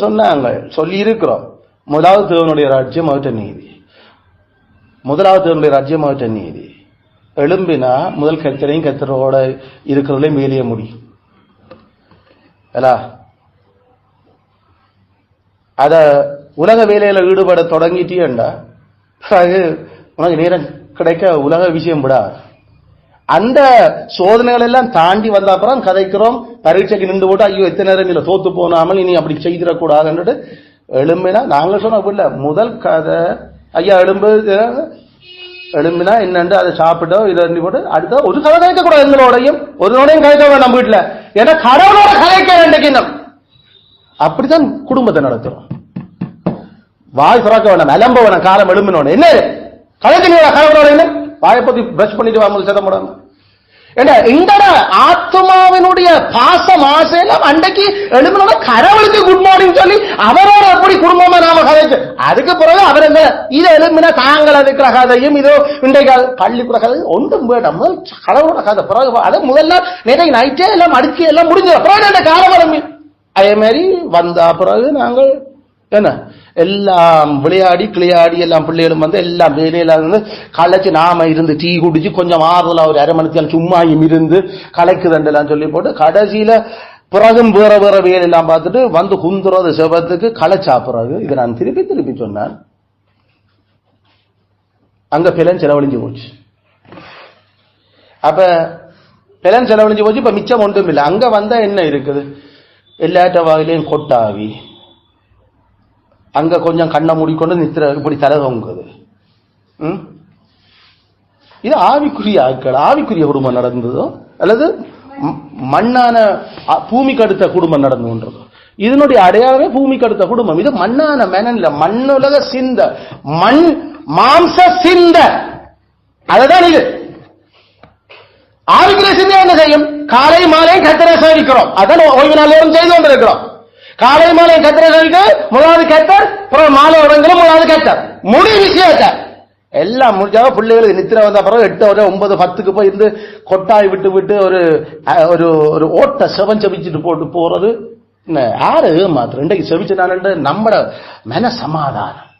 சொல்லி இருக்கிறோம். முதலாவது தேவனுடைய ராஜ்யம் அவற்ற நீதி, முதலாவது தேவனுடைய ராஜ்யம் அவற்ற நீதி. எழும்பினா முதல் கர்த்தரையும் கர்த்தரோட இருக்கிறவர்களையும் வேலைய முடியும். அத உலக வேலையில ஈடுபட தொடங்கிட்டீண்டா உனக்கு நேரம் கிடைக்க உலக விஷயம் விடாது. அந்த சோதனைகள் எல்லாம் தாண்டி வந்த அப்புறம் கதைக்கிறோம். பரீட்சைக்கு நின்று போட்டு ஐயோ எத்தனை நேரம் இல்ல தோத்து போனாமல் இனி அப்படி செய்திடக்கூடாதுன்னு எழும்பினா நாங்க சொன்ன இல்ல முதல் கதை ஐயா எழும்பினா என்னண்டு அதை சாப்பிட்டோ இதை போட்டு அடுத்த ஒரு கதை கதைக்க கூடாது. எங்களோடையும் ஒருனோடையும் கதைக்க வேண்டாம் வீட்டுல, ஏன்னா கடவுளோட கதைக்க வேண்டிய அப்படித்தான் குடும்பத்தை நடத்துறோம். வாய் திறக்க வேண்டாம், அலம்ப வேணாம். காலம் எழும்பினோட என்ன கதைக்க கடவுளோட என்ன வாயை பத்தி பிரஷ் பண்ணிட்டு வாங்க சத்தம் போடாம. ஏன்னா இந்த ஆத்மாவினுடைய பாசம் ஆசையெல்லாம் அன்றைக்கு எழுப்பினோட கடவுளுக்கு குட் மார்னிங் சொல்லி அவரோட எப்படி குடும்பமா நாம கதைச்சு அதுக்கு பிறகு அவர் என்ன இதை எழுப்பினா தாங்கள் இருக்கிற கதையும் இதோ இன்றைக்கு பள்ளிக்கூட கதை ஒன்றும் வேண்டாம். கடவுளோட கதை பிறகு அதை முதல்ல நேற்றைக்கு நைட்டே எல்லாம் அடிச்சு எல்லாம் முடிஞ்ச பிறகு காலம் வரம்பி அதே மாதிரி வந்தா பிறகு நாங்கள் என்ன எல்லாம் விளையாடி கிளையாடி எல்லாம் பிள்ளைகளும் வந்து எல்லாம் வேலையில இருந்து களைச்சு நாம இருந்து டீ குடிச்சு கொஞ்சம் ஆறுதலா ஒரு அரை மணிக்கு சும்மாயும் இருந்து கலைக்குதண்டெல்லாம் சொல்லி போட்டு கடைசியில பிறகும் வேற வேற வேலையெல்லாம் பார்த்துட்டு வந்து குந்துறது செவத்துக்கு களைச்சா பிறகு இதை நான் திருப்பி சொன்னேன். அங்க பிளன் செலவழிஞ்சு போச்சு. அப்ப பிளன் செலவழிஞ்சு போச்சு. இப்ப மிச்சம் ஒன்றும் இல்லை. அங்க வந்தா என்ன இருக்குது? எல்லாட்ட வகையிலையும் கொட்டாவி, அங்க கொஞ்சம் கண்ணை மூடிக்கொண்டு நித்திர இப்படி தலகுங்குது. இது ஆவிக்குரிய ஆட்கள், ஆவிக்குரிய குடும்பம் நடந்ததோ அல்லது மண்ணான பூமிக்கு அடுத்த குடும்பம் நடந்து கொண்டதோ? இதனுடைய அடையாளமே பூமிக்கு அடுத்த குடும்பம். இது மண்ணான மனநில, மண்ணுலக சிந்த, மண் மாம்ச சிந்த. அதுதான் இது. ஆவிக்குரிய சிந்தை என்ன செய்யும்? காலை மாலையும் கர்த்தரை சேவிக்கிறோம். அதான் ஓய்வு நாளோடும் செய்து கொண்டிருக்கிறோம். காலை மாலை கர்த்தரை சேவிக்க முதலாவது கர்த்தர், அப்புறம் மாலை உடங்களும் முதலாவது கர்த்தர். முடி விஷயத்த எல்லாம் முடிஞ்சாக பிள்ளைகளுக்கு நித்திர வந்த அப்புறம் 8 வரை 9 10க்கு போய் இருந்து கொட்டாய் விட்டு விட்டு ஒரு ஒரு ஓட்ட செவஞ்சபிச்சுட்டு போட்டு போறது யாரு மாத்திரம். இன்றைக்கு செவிச்சுட்டான நம்மட மன சமாதானம்,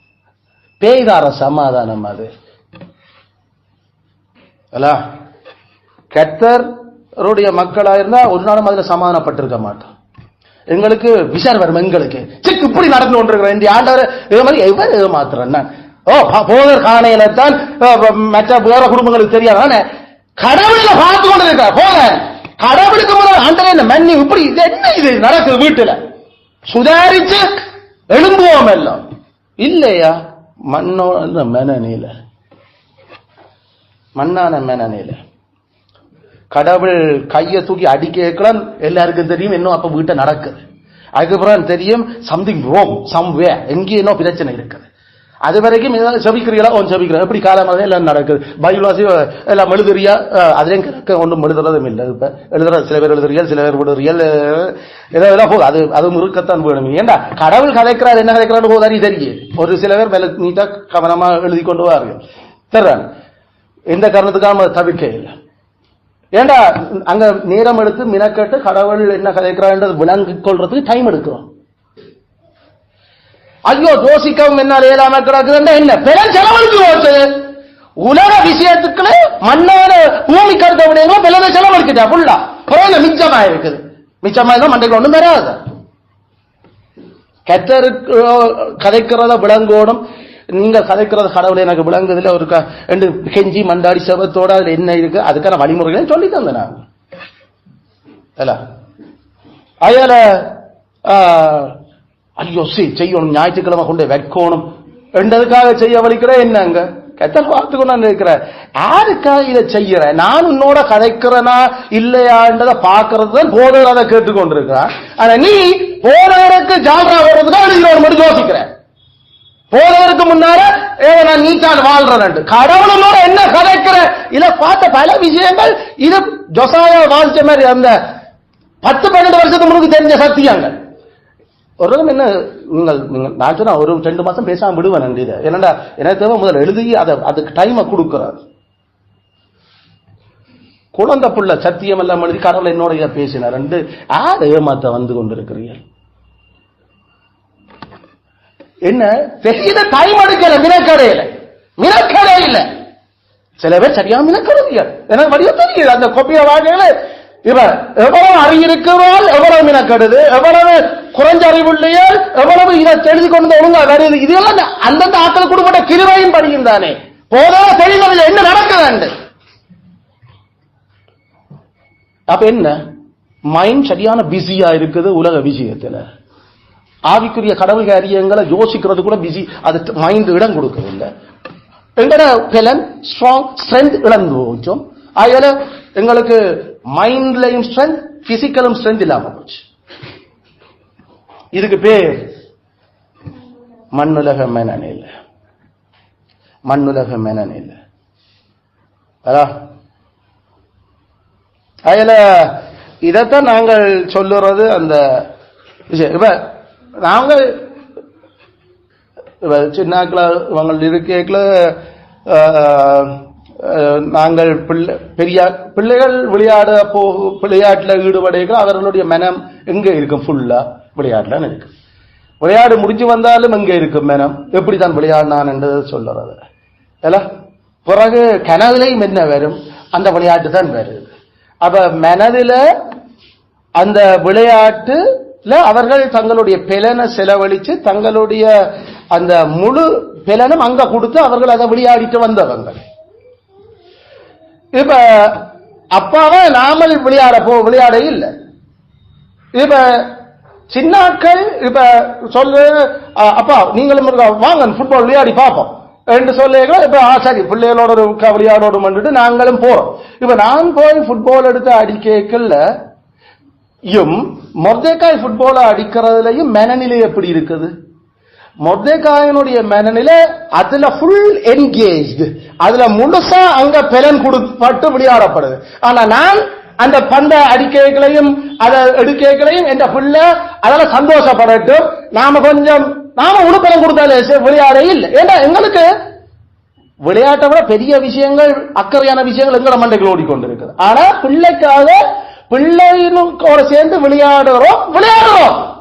பேய்தார சமாதானம். அது கர்த்தருடைய மக்களா இருந்தா ஒரு நாளும் அதுல சமாதானப்பட்டிருக்க மாட்டோம். எங்களுக்கு விஷர் வரும். எங்களுக்கு இப்படி நடந்து கொண்டிருக்கிற இந்த ஆண்டவர் எவர் ஏமாத்துறேன் போதர் காணையில தான் மற்ற வேற குடும்பங்களுக்கு தெரியாதானே கடவுள பார்த்து கொண்டு இருக்க போத கடவுளுக்கு முதல் ஆண்டவர் என்ன மன்னி இப்படி என்ன இது நடக்குது வீட்டுல சுதாரிச்சு எழும்புவோம் எல்லாம் இல்லையா? மண்ணோட மனநில, மண்ணான மனநில. கடவுள் கையை தூக்கி அடிக்கலாம் எல்லாருக்கும் தெரியும். இன்னும் அப்ப வீட்டை நடக்குது. அதுக்கப்புறம் தெரியும் சம்திங் ராங் சம்வே, எங்கேயும் இன்னும் பிரச்சனை இருக்குது. அது வரைக்கும் செபிக்கிறீங்களா? செபிக்கிறேன். எப்படி காலமாக எல்லாம் நடக்குது. பைபிள் வாசி எல்லாம் எழுதுறியா? அதுலேயும் ஒன்றும் எழுதுறதும் இல்லை. இப்ப எழுதுற சில பேர் எழுதுறியல், சில பேர் விடுறியல், ஏதாவது போகுது. அதுவும் இருக்கத்தான் வேணும். ஏண்டா கடவுள் கதைக்கிறார், என்ன கதைக்கிறான்னு போதாரி தெரியும். ஒரு சில பேர் மேல நீட்டா கவனமா எழுதி கொண்டு வார்கள் தர்றாங்க. எந்த காரணத்துக்காக தவிர்க்க இல்லை. ஏண்டா அங்க நேரம் எடுத்து மினக்கட்டு கடவுள் என்ன கதைக்கிறான்றது விளங்கிக் கொள்றதுக்கு டைம் எடுக்கிறோம். ஐயோ யோசிக்கவும் என்னால் ஏலாம கிடக்குதுன்னா என்ன பெரும் செலவழிச்சு போச்சு. உலக விஷயத்துக்குள்ள மண்ணான பூமி கருத்த விடயங்களும் வெள்ளதை செலவழிக்கிட்டா ஃபுல்லா புறல மிச்சமா இருக்குது. மிச்சமா இருந்தா மண்டைக்கு ஒண்ணும் வராது. கத்தருக்கு கதைக்கிறத விளங்கோடும். நீங்க கதைக்கிறது கடவுளை எனக்கு விளங்குதுல ஒரு ரெண்டு கெஞ்சி மண்டாடி செவத்தோட அதுல என்ன இருக்கு அதுக்கான வழிமுறைகளை சொல்லி தந்தேன் நான். அயல ஐயோ செய்யணும் ஞாயிற்றுக்கிழமை கொண்டு வைக்கணும் ரெண்டதுக்காக செய்ய வலிக்கிற என்னங்க கத்தர் பார்த்து கொண்டு இருக்கிற யாருக்காக இதை செய்யற நான் உன்னோட கதைக்கிறனா இல்லையான்றதை பாக்குறது தான் போதவர் அதை கேட்டுக்கொண்டிருக்கிறான். ஆனா நீ போதவருக்கு ஜால்ரா வர்றதுதான் எழுதினோடு மட்டும் யோசிக்கிற. போதவருக்கு முன்னால நான் நீச்சான் வாழ்றேன் கடவுளோட என்ன கதைக்கிற இதை பார்த்த பல விஷயங்கள் இது ஜொசாயா வாழ்ச்ச மாதிரி அந்த 10-12 வருஷத்துக்கு முன்னுக்கு தெரிஞ்ச சத்தியங்கள். ஒரு என்ன நீங்கள் நான் சொன்னா ஒரு 2 மாசம் பேசாம விடுவேன் இதை என்னடா எனக்கு தேவை முதல்ல எழுதி அதை அதுக்கு டைமை கொடுக்கிறார். குழந்தை புள்ள சத்தியம் எல்லாம் எழுதி கடவுள் என்னோட இதை பேசினார் ரெண்டு யார் ஏமாத்த வந்து கொண்டிருக்கிறீர்கள் என்ன பெரிய டைம் எடுக்கல மினக்கடையில சில பேர் சரியா மினக்கடைகள் எனக்கு வடிவ தெரியல அந்த கொப்பிய வாழையில இவ எவ்வளவு அறியிருக்கிறாள் எவ்வளவு மினக்கடுது எவ்வளவு குறைஞ்ச அறிவுள்ளையால் எவ்வளவு இதை எழுதி கொண்டு ஒழுங்கா வருது இதெல்லாம் அந்தந்த ஆக்கள் கொடுப்பட்ட கிருபையும் படிக்கின்றானே போதோ தெளிவதில்லை என்ன நடக்குது. அப்ப என்ன மைண்ட் சரியான பிஸியா இருக்குது உலக விஷயத்துல. ஆவிக்குரிய கடவுள் காரியங்களை யோசிக்கிறது கூட பிஸி அது மைண்ட் இடம் கொடுக்கவில்லை. எங்கட பெலன் ஸ்ட்ராங் ஸ்ட்ரென்த் இழந்து போச்சோம். அதனால எங்களுக்கு மைண்ட்லையும் ஸ்ட்ரென்த் பிசிக்கலும் ஸ்ட்ரென்த் இல்லாம போச்சு. இதுக்கு பேர் மண்ணுலக மெனனில் அதுல இதைத்தான் நாங்கள் சொல்லுறது அந்த விஷயம். இப்ப நாங்கள் சின்னாக்கள இவங்க இருக்கைக்குள்ள நாங்கள் பிள்ளைகள் விளையாட்டுல ஈடுபடைகள் அவர்களுடைய மனம் எங்க இருக்கும் ஃபுல்லா விளையாட்டுல இருக்கு. விளையாடு முடிஞ்சு வந்தாலும் எங்க இருக்கும் மனம் எப்படித்தான் விளையாடினான் என்று சொல்லுறது. பிறகு கனவுலையும் என்ன வரும் அந்த விளையாட்டு தான் வருது. அப்ப மனதில அந்த விளையாட்டுல அவர்கள் தங்களுடைய பெலனை செலவழிச்சு தங்களுடைய அந்த முழு பெலனும் அங்க கொடுத்து அவர்கள் அதை விளையாடிட்டு வந்தவங்க. இப்ப அப்பாவை நாமல் விளையாட இல்லை. இப்ப சின்னாக்கள் இப்ப சொல்லு அப்பா நீங்களும் வாங்க ஃபுட்பால் விளையாடி பார்ப்போம் என்று சொல்ல இப்ப சரி பிள்ளைகளோட ஒரு விளையாடோடு வந்துட்டு நாங்களும் போறோம். இப்ப நான் போய் ஃபுட்பால் எடுத்து அடிக்கல மொர்தேக்காய் ஃபுட்பாலை அடிக்கிறதுலையும் மனநிலை எப்படி இருக்குது? மொர்தேக்காயினுடைய மனநிலை அதுல ஃபுல் என்கேஜ் அதுல முழுசா அங்க பெலன் கொடுப்பட்டு விளையாடப்படுது. ஆனா நான் அந்த பந்த அடிக்கைகளையும் அதை எடுக்கைகளையும் என்ற பிள்ளை அதெல்லாம் சந்தோஷப்படட்டும் நாம உடுப்பலம் கொடுத்தாலே விளையாட இல்லை. ஏன்னா எங்களுக்கு விளையாட்டை விட பெரிய விஷயங்கள் அக்கறையான விஷயங்கள் எங்களோட மண்டைகள் ஓடிக்கொண்டிருக்குது. ஆனா பிள்ளைக்காக பிள்ளையோட சேர்ந்து விளையாடுறோம்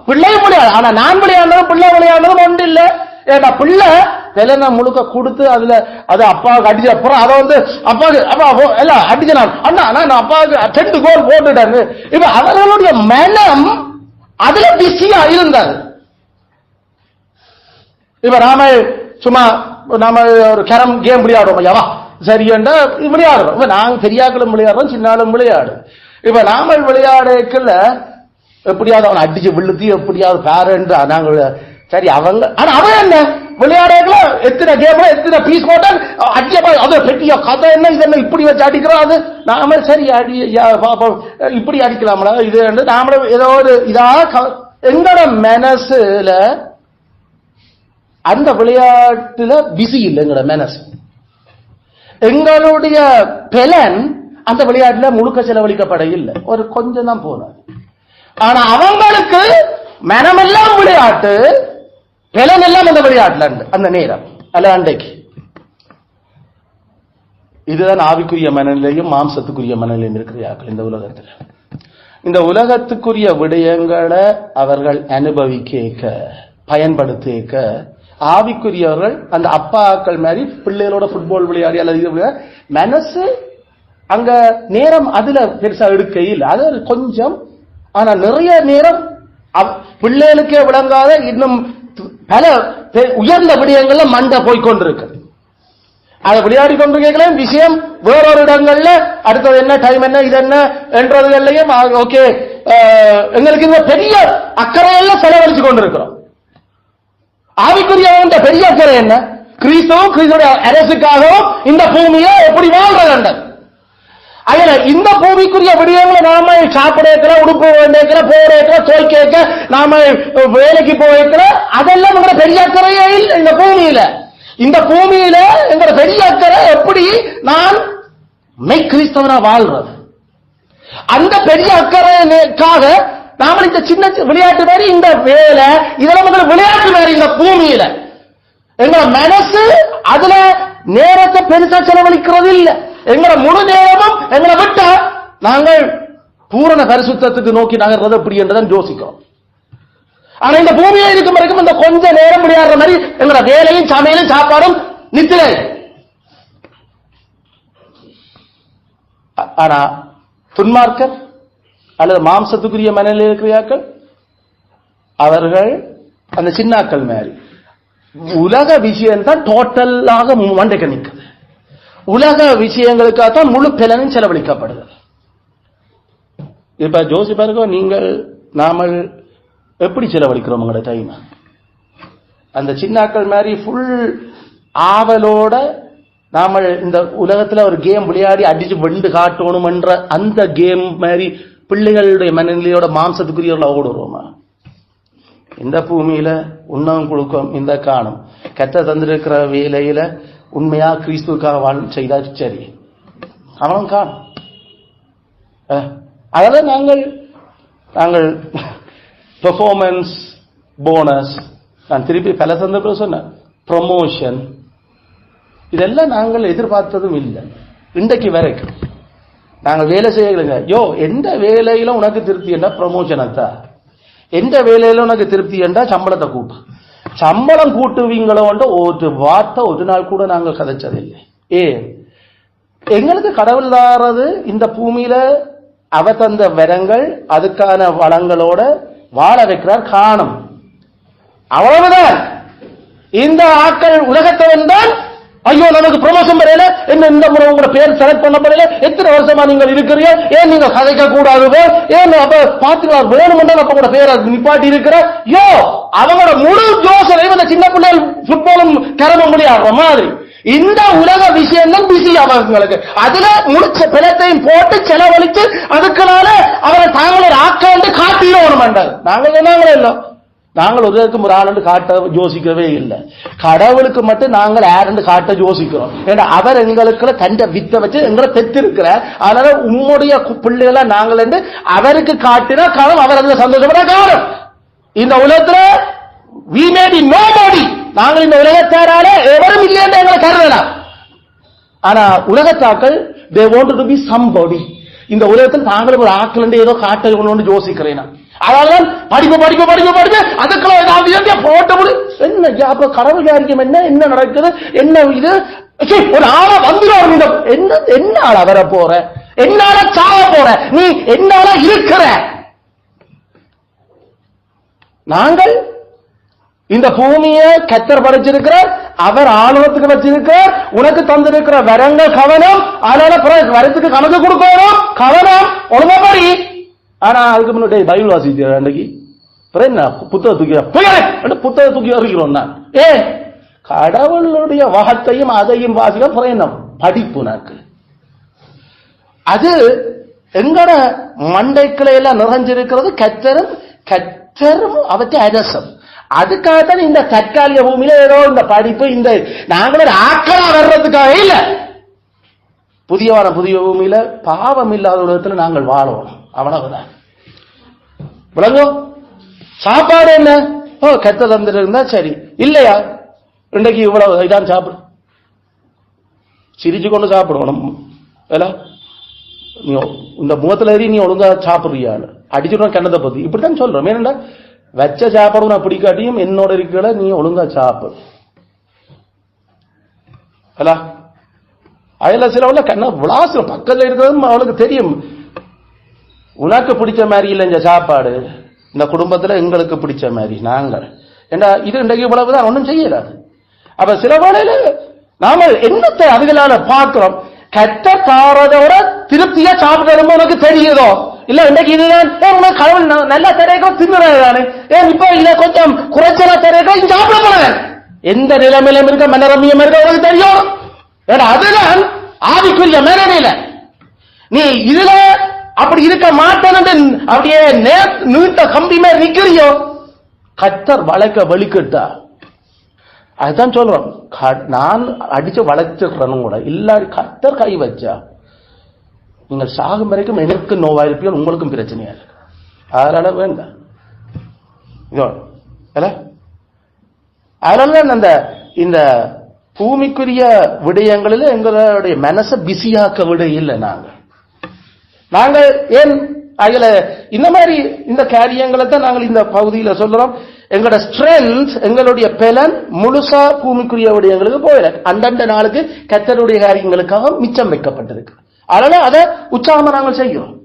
பிள்ளையும் விளையாடு. ஆனா நான் விளையாடுறோம் பிள்ளை விளையாடுறதும் ஒன்று இல்லை. ஏன்னா பிள்ளை பெலனை முழுக்க கொடுத்து அதுல அது அப்பாவுக்கு அடிச்ச அப்புறம் அதை அப்பாவுக்கு அப்பா எல்லாம் அடிச்சான் அண்ணா நான் அப்பாவுக்கு 2 கோல் போட்டுட்டாங்க. இப்ப அவர்களுடைய மனம் அதுல பிஸியா இருந்தாரு. இப்ப நாம ஒரு கேரம் கேம் விளையாடுறோம் ஐயாவா சரியண்டா விளையாடுறோம். இப்ப நாங்க பெரியாக்களும் விளையாடுறோம் சின்னாலும் விளையாடு. இப்ப நாம விளையாடுக்கல எப்படியாவது அவன் அடிச்சு விழுத்தி எப்படியாவது பேரண்ட் நாங்க சரி அவங்க ஆனா அவன் என்ன விளையாடுல எத்தனை கேம் எத்தனை பீஸ் போட்டால் அடிச்சா அது பெட்டியா கதை என்ன இது என்ன இப்படி வச்சு அடிக்கிறோம். அது நாம சரி அடி பாப்போம் இப்படி அடிக்கலாம்ல இது நாம ஏதோ ஒரு இதா எங்களோட மனசுல அந்த விளையாட்டுல பிஸி இல்லை. எங்களோட மனசு எங்களுடைய பெலன் அந்த விளையாட்டுல முழுக்க செலவழிக்கப்பட இல்லை. ஒரு கொஞ்சம் தான் போன. ஆனா அவங்களுக்கு மனமெல்லாம் விளையாட்டு பெலன் எல்லாம் அந்த விளையாட்டுல அந்த நேரம் அல்ல அண்டைக்கு. இதுதான் ஆவிக்குரிய மனநிலையும் மாம்சத்துக்குரிய மனநிலையும் இருக்கிறார்கள் இந்த உலகத்தில். இந்த உலகத்துக்குரிய விடயங்களை அவர்கள் அனுபவிக்க பயன்படுத்திக்க ஆவிக்குரியவர்கள் அந்த அப்பாக்கள் மாதிரி பிள்ளைகளோட ஃபுட்பால் விளையாடி அல்லது மனசு அங்க நேரம் அதுல பெருசா எடுக்கையில் அது கொஞ்சம். ஆனா நிறைய நேரம் பிள்ளைகளுக்கே விளங்காத இன்னும் பல உயர்ந்த விடயங்கள்ல மண்டை போய்கொண்டிருக்கு. அதை விளையாடி கொண்டிருக்கீங்களே விஷயம் வேறொரு இடங்கள்ல அடுத்தது என்ன டைம் என்ன இது என்ன என்றதுகள்லையும் ஓகே எங்களுக்கு இந்த பெரிய அக்கறையெல்லாம் செலவழிச்சு கொண்டிருக்கிறோம். ஆவிக்குரிய பெரிய அக்கறை என்ன? கிறிஸ்துவும் கிறிஸ்துடைய அரசுக்காகவும் இந்த பூமியை எப்படி வாழ்றது. அதுல இந்த பூமிக்குரிய விடயங்களை நாம சாப்பிட வைக்கிற, உடுப்பு வேண்டிய, போற வைக்கிற, தோல் கேட்க, நாம வேலைக்கு போய் வைக்கிற, அதெல்லாம் எங்க பெரிய அக்கறையே இல்லை. இந்த பூமியில எங்க பெரிய அக்கறை எப்படி நான் மெய் கிறிஸ்தவனா வாழ்றது. அந்த பெரிய அக்கறைக்காக நாம இந்த சின்ன விளையாட்டு மாதிரி இந்த வேலை இதெல்லாம் விளையாட்டு மாதிரி இந்த பூமியில எங்க மனசு அதுல நேரத்தை பெருசா செலவழிக்கிறது இல்லை. எங்களை முழு நேரமும் எங்களை விட்ட நாங்கள் பூரண பரிசுத்தத்துக்கு நோக்கி நகர்றது எப்படி என்றுதான் யோசிக்கிறோம். ஆனா இந்த பூமியை இருக்கும் வரைக்கும் இந்த கொஞ்ச நேரம் விளையாடுற மாதிரி எங்களோட வேலையும் சமையலும் சாப்பாடும் நித்திரை. ஆனா துன்மார்க்கர் அல்லது மாம்சத்துக்குரிய மனநிலை இருக்கிறார்கள் அவர்கள் அந்த சின்னாக்கள் மாதிரி உலக விஷயம் தான் டோட்டலாக மண்டைக்கு நிற்குது. உலக விஷயங்களுக்காகத்தான் முழு பலனும் செலவழிக்கப்படுது. இப்ப ஜோசிப்பாருக்கோ நீங்கள் நாமல் எப்படி செலவழிக்கிறோம் உங்களோட டைம்? அந்த சின்னாக்கள் மாதிரி ஃபுல் ஆவலோட நாம இந்த உலகத்துல ஒரு கேம் விளையாடி அடிச்சு வெண்டு காட்டணும் என்ற அந்த கேம் மாதிரி பிள்ளைகளுடைய மனநிலையோட மாம்சத்துக்குரியவர்கள் ஓடுறோமா? இந்த பூமியில உண்ணவும் கொடுக்கும் இந்த காணும் கெட்ட தந்திருக்கிற வேலையில உண்மையா கிறிஸ்துவுக்காக செய்தா சரி அவனும் காணும். அதெல்லாம் நாங்கள் பெர்ஃபார்மன்ஸ் போனஸ், நான் திருப்பி பல சந்தர்ப்பம் சொன்னேன், ப்ரொமோஷன், இதெல்லாம் நாங்கள் எதிர்பார்த்ததும் இல்லை. இன்றைக்கு வரைக்கும் நாங்கள் வேலை செய்யலைங்க. எந்த வேலையில உனக்கு திருப்தி என்றா ப்ரொமோஷன் அத்தா, எந்த வேலையில உனக்கு திருப்தி என்றா சம்பளத்தை கூட்டு. சம்பளம் கூட்டுவீங்களோன்ற ஒரு வார்த்தை ஒரு நாள் கூட நாங்கள் கதைச்சதில்லை. எங்களுக்கு கடவுள் தாரது இந்த பூமியில அவ தந்த வரங்கள் அதுக்கான வளங்களோட வாழ வைக்கிறார் காணும். அவ்வளவுதான். இந்த ஆட்கள் உலகத்தவன் தான் ஐயோ நமக்கு ப்ரமோஷன் பண்ணல, என்ன இந்த முறை உங்களோட பேர் செலக்ட் பண்ணப்படல, எத்தனை வருஷமா நீங்கள் இருக்கிறீங்க, ஏன் நீங்க கதைக்க கூடாது, ஏன் அப்ப பாத்துக்கலாம் வேணும்னா அப்ப கூட பேரை நிப்பாட்டி இருக்கிற அவங்களோட முழு ஜோசனையும் அந்த சின்ன பிள்ளைகள் ஃபுட்பாலும் கிளம்ப முடியாத மாதிரி இந்த உலக விஷயம் தான் பிஸி அவங்களுக்கு. அதுல முடிச்ச பிளத்தையும் போட்டு செலவழிச்சு அதுக்குனால அவரை தாங்களே ஆக்காண்டு காட்டிடணும் என்றார். நாங்கள் சொன்னாங்களே இல்லை, நாங்கள் ஒருவருக்கும் ஒரு ஆண்டு காட்ட யோசிக்கவே இல்லை. கடவுளுக்கு மட்டும் நாங்கள் ஆரண்டு காட்ட யோசிக்கிறோம். ஏன்னா அவர் எங்களுக்கு தண்ட வித்த வச்சு எங்களை பெற்றிருக்கிறார். அதனால உம்முடைய பிள்ளைகளா நாங்கள் என்று அவருக்கு காட்டினா காலம் அவர் அதுல சந்தோஷப்பட காலம். இந்த உலகத்துல we may be nobody, நாங்கள் இந்த உலகத்தாரால எவரும் இல்லை என்று எங்களை கருதலாம். ஆனா உலகத்தாக்கள் they wanted to be somebody. இந்த உலகத்தில் தாங்களும் ஒரு ஆக்கள் என்று ஏதோ காட்ட யோசிக்கிறேன். அதனால்தான் படிப்பு படிப்பு படிப்பு படிப்பு அதுக்குள்ள ஏதாவது போட்ட என்ன அப்ப கடவுள் காரியம் என்ன நடக்குது, என்ன இது ஒரு ஆள வந்துடும். என்ன ஆள வர போற, என்னால சாவ போற, நீ என்னால இருக்கிற. நாங்கள் இந்த பூமியை கத்தர் படைச்சிருக்கிறார், அவர் ஆளுநத்துக்கு வச்சிருக்கிறார், உனக்கு தந்திருக்கிற வரங்கள் கவனம், அதனால வரத்துக்கு கணக்கு கொடுக்கணும், கவனம் ஒழுங்கப்படி. ஆனா அதுக்கு முன்னாடி பைபிள் வாசிச்சு அன்றைக்கு என்ன புத்தக புத்தக தூக்கி அறிகிறோம். நான் கடவுளுடைய வார்த்தையும் அதையும் வாசிக்க பிரயணம் படிப்பு நாக்கு அது எங்கட மண்டைக்களை எல்லாம் நிறைஞ்சிருக்கிறது. கத்தரும் அவற்றை அரசம். அதுக்காகத்தான் இந்த தற்காலிக பூமியில ஏதோ இந்த படிப்பு இந்த நாங்களே ஆக்களா வர்றதுக்காக இல்ல. புதிய பூமியில பாவம் இல்லாத உலகத்துல நாங்கள் வாழணும். அவ்வளவுதான். விளங்கும். சாப்பாடு என்ன கத்த தந்துட்டு இருந்தா சரி, இல்லையா இன்றைக்கு இவ்வளவு இதான் சாப்பிடு, சிரிச்சு கொண்டு சாப்பிடணும். நீ இந்த முகத்துல ஏறி நீ ஒழுங்கா சாப்பிடுறியான்னு அடிச்சுட்டு கண்ணத்தை பத்தி இப்படித்தான் சொல்றோம். ஏனென்றா வச்ச சாப்பாடு நான் பிடிக்காட்டியும் என்னோட இருக்கிற நீ ஒழுங்கா சாப்பிடு. அல்ல அதுல சில கண்ண விளாசம் பக்கத்துல இருக்கிறதும் அவளுக்கு தெரியும். உனக்கு பிடிச்ச மாதிரி இல்லை இந்த சாப்பாடு, இந்த குடும்பத்துல எங்களுக்கு பிடிச்ச மாதிரி நாங்கள் ஏண்டா இது இன்றைக்கு இவ்வளவுதான் ஒன்றும் செய்யலாது. அப்ப சில வேளையில நாம என்னத்தை அதுகளால பார்க்கிறோம், கெட்ட தாரதோட திருப்தியா சாப்பிட்டு உனக்கு தெரியுதோ இல்ல இன்றைக்கு இதுதான் உனக்கு கடவுள் நல்லா தரையோ தின்னுறாரு, ஏன் இப்ப இல்ல கொஞ்சம் குறைச்சலா தரையோ சாப்பிட போறேன். எந்த நிலைமையிலும் இருக்க மனரமியம் இருக்க உனக்கு தெரியும். அதுதான் ஆவிக்குரிய மேலையில நீ இதுல அப்படி இருக்க மாட்டேன் அப்படியே நீட்ட கம்பி மேல் நிக்கிறியோ கத்தர் வளைக்க வலிக்கிட்டா. அதுதான் சொல்றோம், நான் அடிச்சு வளைச்சிடுறேன்னு கூட இல்லாடி கத்தர் கை வச்சா நீங்கள் சாகும் வரைக்கும் எனக்கு நோவாயிருப்பியோ உங்களுக்கும் பிரச்சனையா இருக்கு. அதனால வேண்டாம். அதனால அந்த இந்த பூமிக்குரிய விடயங்களில் எங்களுடைய மனசை பிஸியாக்க விட இல்லை. நாங்கள் ஏன் அதுல இந்த மாதிரி இந்த காரியங்களை தான் நாங்கள் இந்த பகுதியில சொல்றோம். எங்களோட ஸ்ட்ரென்த் எங்களுடைய பலன் முழுசா பூமிக்குரிய விடயங்களுக்கு போயிட அந்தந்த நாளுக்கு கர்த்தருடைய காரியங்களுக்காக மிச்சம் வைக்கப்பட்டிருக்கு. அதனால அதை உற்சாகமா நாங்கள் செய்கிறோம்.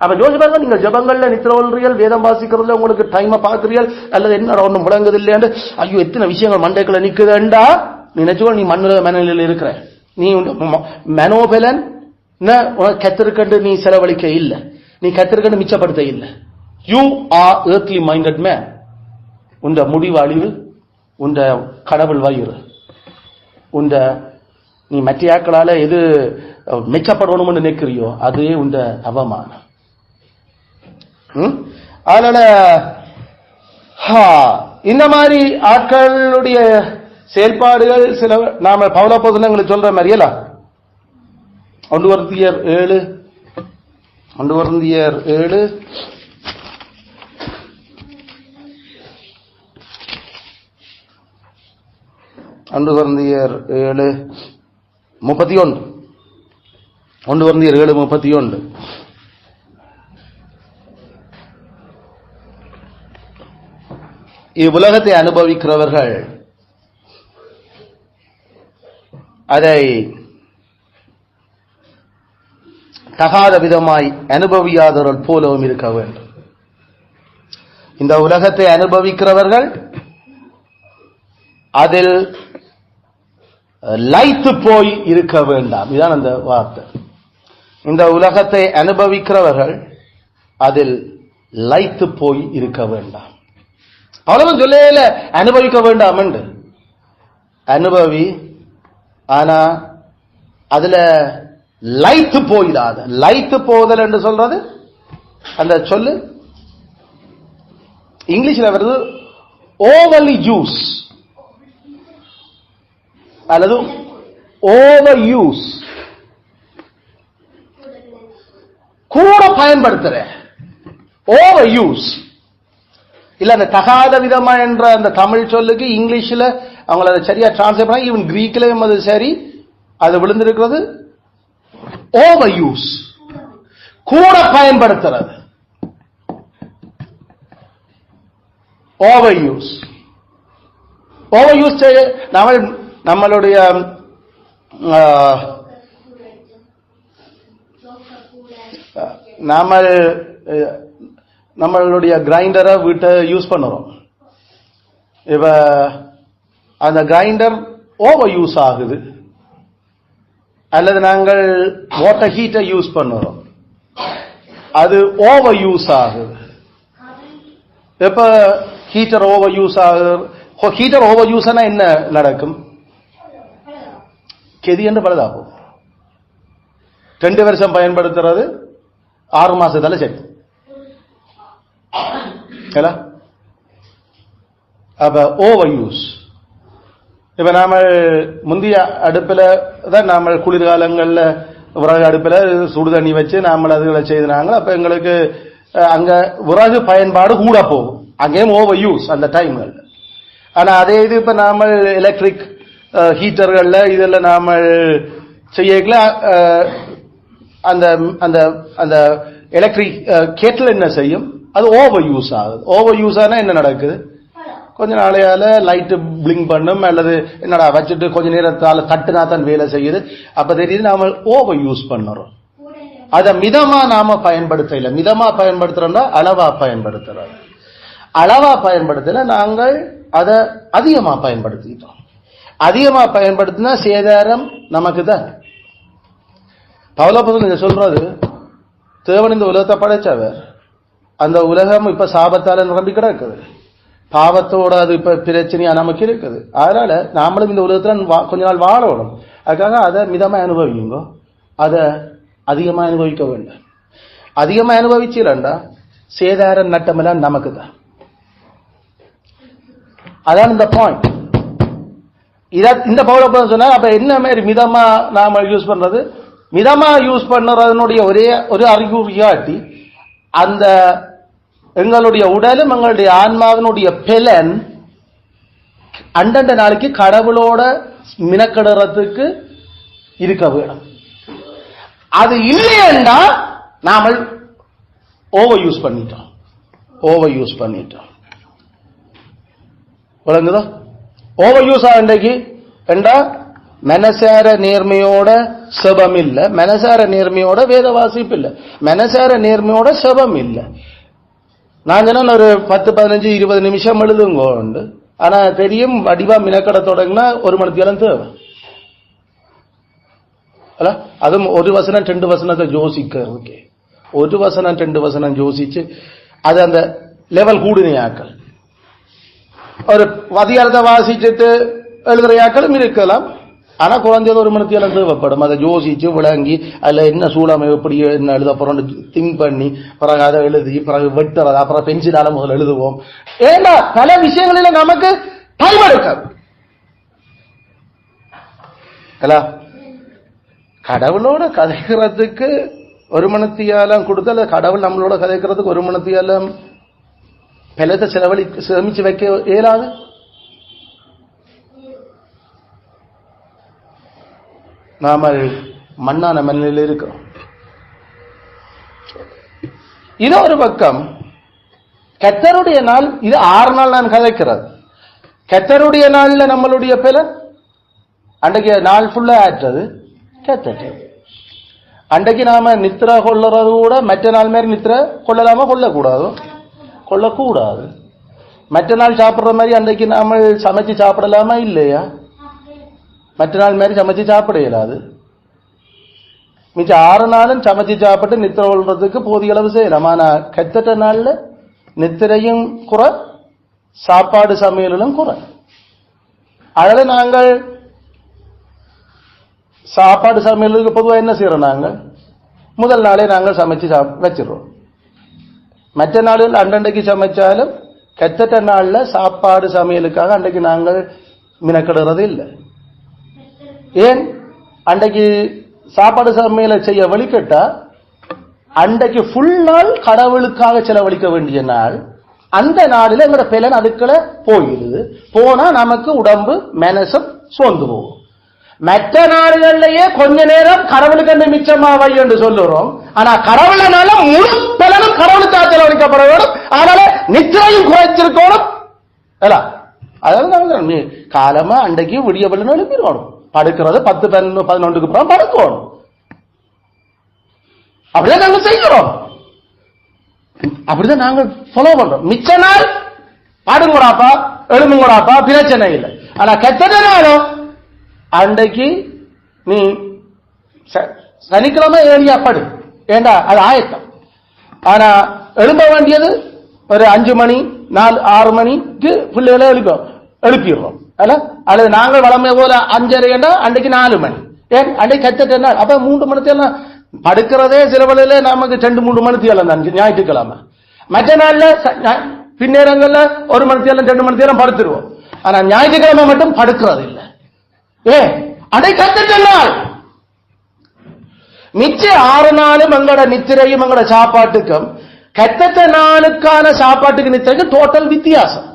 அப்ப யோசிப்பாங்க, நீங்க ஜபங்கள்ல நித்திரவல்றீர்கள், வேதம் வாசிக்கிறதுல உங்களுக்கு டைமை பார்க்கிறீர்கள் அல்லது என்ன ஒன்றும் முடங்குது இல்லையாண்டு ஐயோ எத்தனை விஷயங்கள் மண்டைக்குள்ள நிக்குதுண்டா நினைச்சோ நீ மனநிலையில் இருக்கிற நீ மனோபலன் கத்திருக்கண்டு நீ செலவழிக்க இல்லை, நீ கத்திருக்கண்டு மிச்சப்படுத்த இல்லை. You are earthly minded man. உண்ட முடிவு அழிவு, உண்ட கடவுள் வயிறு, உண்ட நீ மற்றையாக்களால எது மிச்சப்படணும்னு நினைக்கிறியோ அதுவே உண்ட அவமானம். அதனால இந்த மாதிரி ஆட்களுடைய செயல்பாடுகள் சில நாம பவுல போதனங்களுக்கு சொல்ற மாதிரியல 1 கொரிந்தியர் 7 1 கொரிந்தியர் 7 1 கொரிந்தியர் 7 31 1 கொரிந்தியர் 7 31 இவ்வுலகத்தை அனுபவிக்கிறவர்கள் அதை தகாத விதமாய் அனுபவியாதவர்கள் போலவும் இருக்க வேண்டும். இந்த உலகத்தை அனுபவிக்கிறவர்கள் அதில் லயித்து போய் இருக்க வேண்டாம். இதுதான் அந்த வார்த்தை. இந்த உலகத்தை அனுபவிக்கிறவர்கள் அதில் லயித்து போய் இருக்க வேண்டாம். அவ்வளவு சொல்ல அனுபவிக்க வேண்டாம் என்று அனுபவி, ஆனா அதுல லயித்து போயிடாத. லயித்து போதல் என்று சொல்றது அந்த சொல்லு இங்கிலீஷ்ல வருது ஓவர்லி யூஸ் அல்லது ஓவர் யூஸ், கூட பயன்படுத்துற ஓவர் யூஸ் இல்ல. அந்த தகாத விதமா என்ற அந்த தமிழ் சொல்லுக்கு இங்கிலீஷ்ல அவங்கள சரியா டிரான்ஸ்லேட் பண்ண, ஈவன் கிரீக்லயும் அது சரி, அது விழுந்திருக்கிறது ஓவர் யூஸ், கூட பயன்படுத்துறது. ஓவர் யூஸ் ஓவர் யூஸ் நம்மளுடைய நம்மளுடைய கிரைண்டரை வீட்டை யூஸ் பண்ணுறோம். இப்ப அந்த கிரைண்டர் ஓவர் யூஸ் ஆகுது, அல்லது நாங்கள் வாட்டர் ஹீட்டர் யூஸ் பண்ணுறோம், அது ஓவர் யூஸ் ஆகுது. எப்ப ஹீட்டர் ஓவர் யூஸ் ஆகுது, ஹீட்டர் ஓவர் யூஸ் ஆனா என்ன நடக்கும்? கெதி என்று பழுதாகும். 2 வருஷம் பயன்படுத்துறது 6 மாசத்துல சரி. அப்ப ஓவர் யூஸ். இப்ப நாம முந்தைய அடுப்புல தான் நாம குளிர்காலங்கள்ல விறகு அடுப்புல சுடு தண்ணி வச்சு நாம அதுகளை செய்தாங்க. அப்ப எங்களுக்கு அங்க விறகு பயன்பாடு கூட போகும், அங்கேயும் ஓவர் யூஸ் அந்த டைம்கள். ஆனா அதே இது இப்ப நாம எலக்ட்ரிக் ஹீட்டர்கள்ல இதெல்லாம் நாம செய்யல, அந்த அந்த அந்த எலக்ட்ரிக் கேட்டில் என்ன செய்யும், அது ஓவர் யூஸ் ஆகுது. ஓவர் யூஸ் ஆனா என்ன நடக்குது? கொஞ்ச நாளையால லைட்டு பிளிங்க் பண்ணும் அல்லது என்னடா வச்சுட்டு கொஞ்ச நேரத்தால தட்டுனா தான் வேலை செய்யுது. அப்ப தெரியுது நாம ஓவர் யூஸ் பண்ணுறோம். அத மிதமா நாம பயன்படுத்த இல்லை. மிதமா பயன்படுத்துறோம்னா அளவா பயன்படுத்துறோம். அளவா பயன்படுத்தல நாங்கள் அதை அதிகமா பயன்படுத்திட்டோம். அதிகமா பயன்படுத்தினா சேதாரம் நமக்கு தான். பவுலப்போஸ்தலன் சொல்றது, தேவன் இந்த உலகத்தை படைச்சவர், அந்த உலகம் இப்ப சாபத்தால நிரம்பி கிடக்குது, பாவத்தோட அது இப்ப பிரச்சனையா நமக்கு இருக்குது. அதனால நாமளும் இந்த உலகத்துல கொஞ்ச நாள் வாழணும். அதுக்காக அதை மிதமா அனுபவிங்க, அதை அதிகமா அனுபவிக்க வேண்டாம். அதிகமா அனுபவிச்சிடண்டா சேதாரம் நட்டமெல்லாம் நமக்கு தான். அதான் இந்த பாயிண்ட். இந்த பவுலப்போஸ்தலன் சொன்னா அப்ப என்ன மாதிரி மிதமா நாம யூஸ் பண்றது? மிதமா யூஸ் பண்ணுறதனுடைய ஒரே ஒரு அறிகுறியாட்டி அந்த எங்களுடைய உடலும் எங்களுடைய ஆன்மாவினுடைய பலன் அண்டண்ட நாளைக்கு கடவுளோட மினக்கடுறதுக்கு இருக்க வேணும். அது இல்லையென்றா நாம ஓவர் யூஸ் பண்ணிட்டோம். ஓவர் யூஸ் பண்ணிட்டோம். விளங்குதோ? ஓவர் யூஸ் ஆண்டைக்கு என்றா மனசார நேர்மையோட செபம் இல்ல, மனசார நேர்மையோட வேத வாசிப்பு இல்ல, மனசார நேர்மையோட செபம் இல்ல. நான் சொன்ன ஒரு 10-15-20 நிமிஷம் எழுதுங்க உண்டு. ஆனா தெரியும் வடிவா மினக்கடை தொடங்கினா 1 மணி நேரம் தேவை. அதுவும் ஒரு வசனம் 2 வசனத்தை யோசிக்கிறதுக்கே, ஒரு வசனம் 2 வசனம் யோசிச்சு அது அந்த லெவல் கூடுனையாக்கள். ஒரு அதிகாரத்தை வாசிச்சுட்டு எழுதுற யாக்களும் இருக்கலாம். ஆனா குழந்தைகள் 1 மணி நேரம் தேவைப்படும். அதை யோசிச்சு விளங்கி அதுல என்ன சூழமை எப்படி என்ன எழுத போறோம் திங்க் பண்ணி பிறகு அதை எழுதி பிறகு வெட்டுறது, அப்புறம் பென்சிலால முதல்ல எழுதுவோம். ஏன்னா பல விஷயங்களில நமக்கு டைம் எடுக்காது. கடவுளோட கதைக்கிறதுக்கு 1 மணி நேரம் கொடுத்து, கடவுள் நம்மளோட கதைக்கிறதுக்கு 1 மணி நேரம் பலத்தை சேமிச்சு வைக்க இயலாது. நாம மண்ணான மண்ணில் இருக்கிறோம். இது ஒரு பக்கம். கர்த்தருடைய நாள் இது 6 நாள் நான் கதைக்கிறது. கர்த்தருடைய நாள்ல நம்மளுடைய பலன் அன்றைக்கு நாள் ஃபுல்லா ஆற்றது கர்த்தர். அன்றைக்கு நாம நித்திர கொள்ளுறது கூட மற்ற நாள் மாதிரி நித்திர கொள்ளலாமா? கொள்ளக்கூடாது. மற்ற நாள் சாப்பிடுற மாதிரி அன்றைக்கு நாம சமைச்சு சாப்பிடலாமா? இல்லையா? மற்ற நாள் மாதிரி சமைச்சு சாப்பிட இயலாது. மிச்சம் 6 நாளும் சமைச்சு சாப்பிட்டு நித்திர கொள்றதுக்கு போதிய அளவு செய்யலாம். ஆனா கத்தட்ட நாள்ல நித்திரையும் குறை, சாப்பாடு சமையலும் குறை. அதனால நாங்கள் சாப்பாடு சமையலுக்கு பொதுவாக என்ன செய்யறோம்? நாங்கள் முதல் நாளே நாங்கள் சமைச்சு வச்சிடறோம். மற்ற நாளில் அண்டண்டைக்கு சமைச்சாலும் கத்தட்ட நாள்ல சாப்பாடு சமையலுக்காக அன்றைக்கு நாங்கள் மினக்கிடுறது இல்லை. ஏன்? அன்றைக்கு சாப்பாடு சமையலை செய்ய வழிகட்டா அன்றைக்கு ஃபுல் நாள் கடவுளுக்காக செலவழிக்க வேண்டிய நாள். அந்த நாளில் எங்களோட பலன் அதுக்குள்ள போயிடுது. போனா நமக்கு உடம்பு மனசும் சோர்ந்து போகும். மற்ற நாடுகள்லயே கொஞ்ச நேரம் கடவுளுக்கு என்ன மிச்சமா வை என்று சொல்லுறோம். ஆனா கடவுளனால முழு பலனும் கடவுளுக்காக செலவழிக்கப்பட வேண்டும். அதனால நிச்சயம் குறைச்சிருக்கணும். அதாவது காலமா அன்றைக்கு விடிய பலன் எழுப்பிடணும். படுக்கிறது 10-11க்கு அப்புறம் படுக்கணும். அப்படிதான் நாங்க செய்கிறோம். அப்படிதான் நாங்கள் ஃபாலோ பண்றோம். மிச்ச நாள் பாடுங்கூடாப்பா எழுமுங்கூடாப்பா பிரச்சனை இல்லை. ஆனா கெட்டதுனாலும் அன்றைக்கு நீ சனிக்கிழமை ஏரியா படு, ஏண்டா அது ஆயத்தம். ஆனா எழும்ப வேண்டியது ஒரு 5 மணி 6 மணிக்கு பிள்ளைகளை எழுப்பிடுறோம். அல்லது நாங்கள் வளமை போல 5:30 அன்றைக்கு 4 மணி. ஏன்? அன்றைக்கு கெட்ட நாள். அப்ப 3 மணி நேரம் படுக்கிறதே சில வேளையில நமக்கு 2-3 மணி நேரம் தான் ஞாயிற்றுக்கிழமை. மற்ற நாள்ல பின்னேரங்கள்ல 1 மணி நேரம் 2 மணி நேரம் படுத்துருவோம். ஆனா ஞாயிற்றுக்கிழமை மட்டும் படுக்கிறது இல்லை. ஏன்? அன்றைக்கு கெட்ட நாள். மிச்ச 6 நாளும் எங்களோட நித்திரையும் எங்களோட சாப்பாட்டுக்கும் கெட்ட நாளுக்கான சாப்பாட்டுக்கு நித்திரைக்கும் டோட்டல் வித்தியாசம்.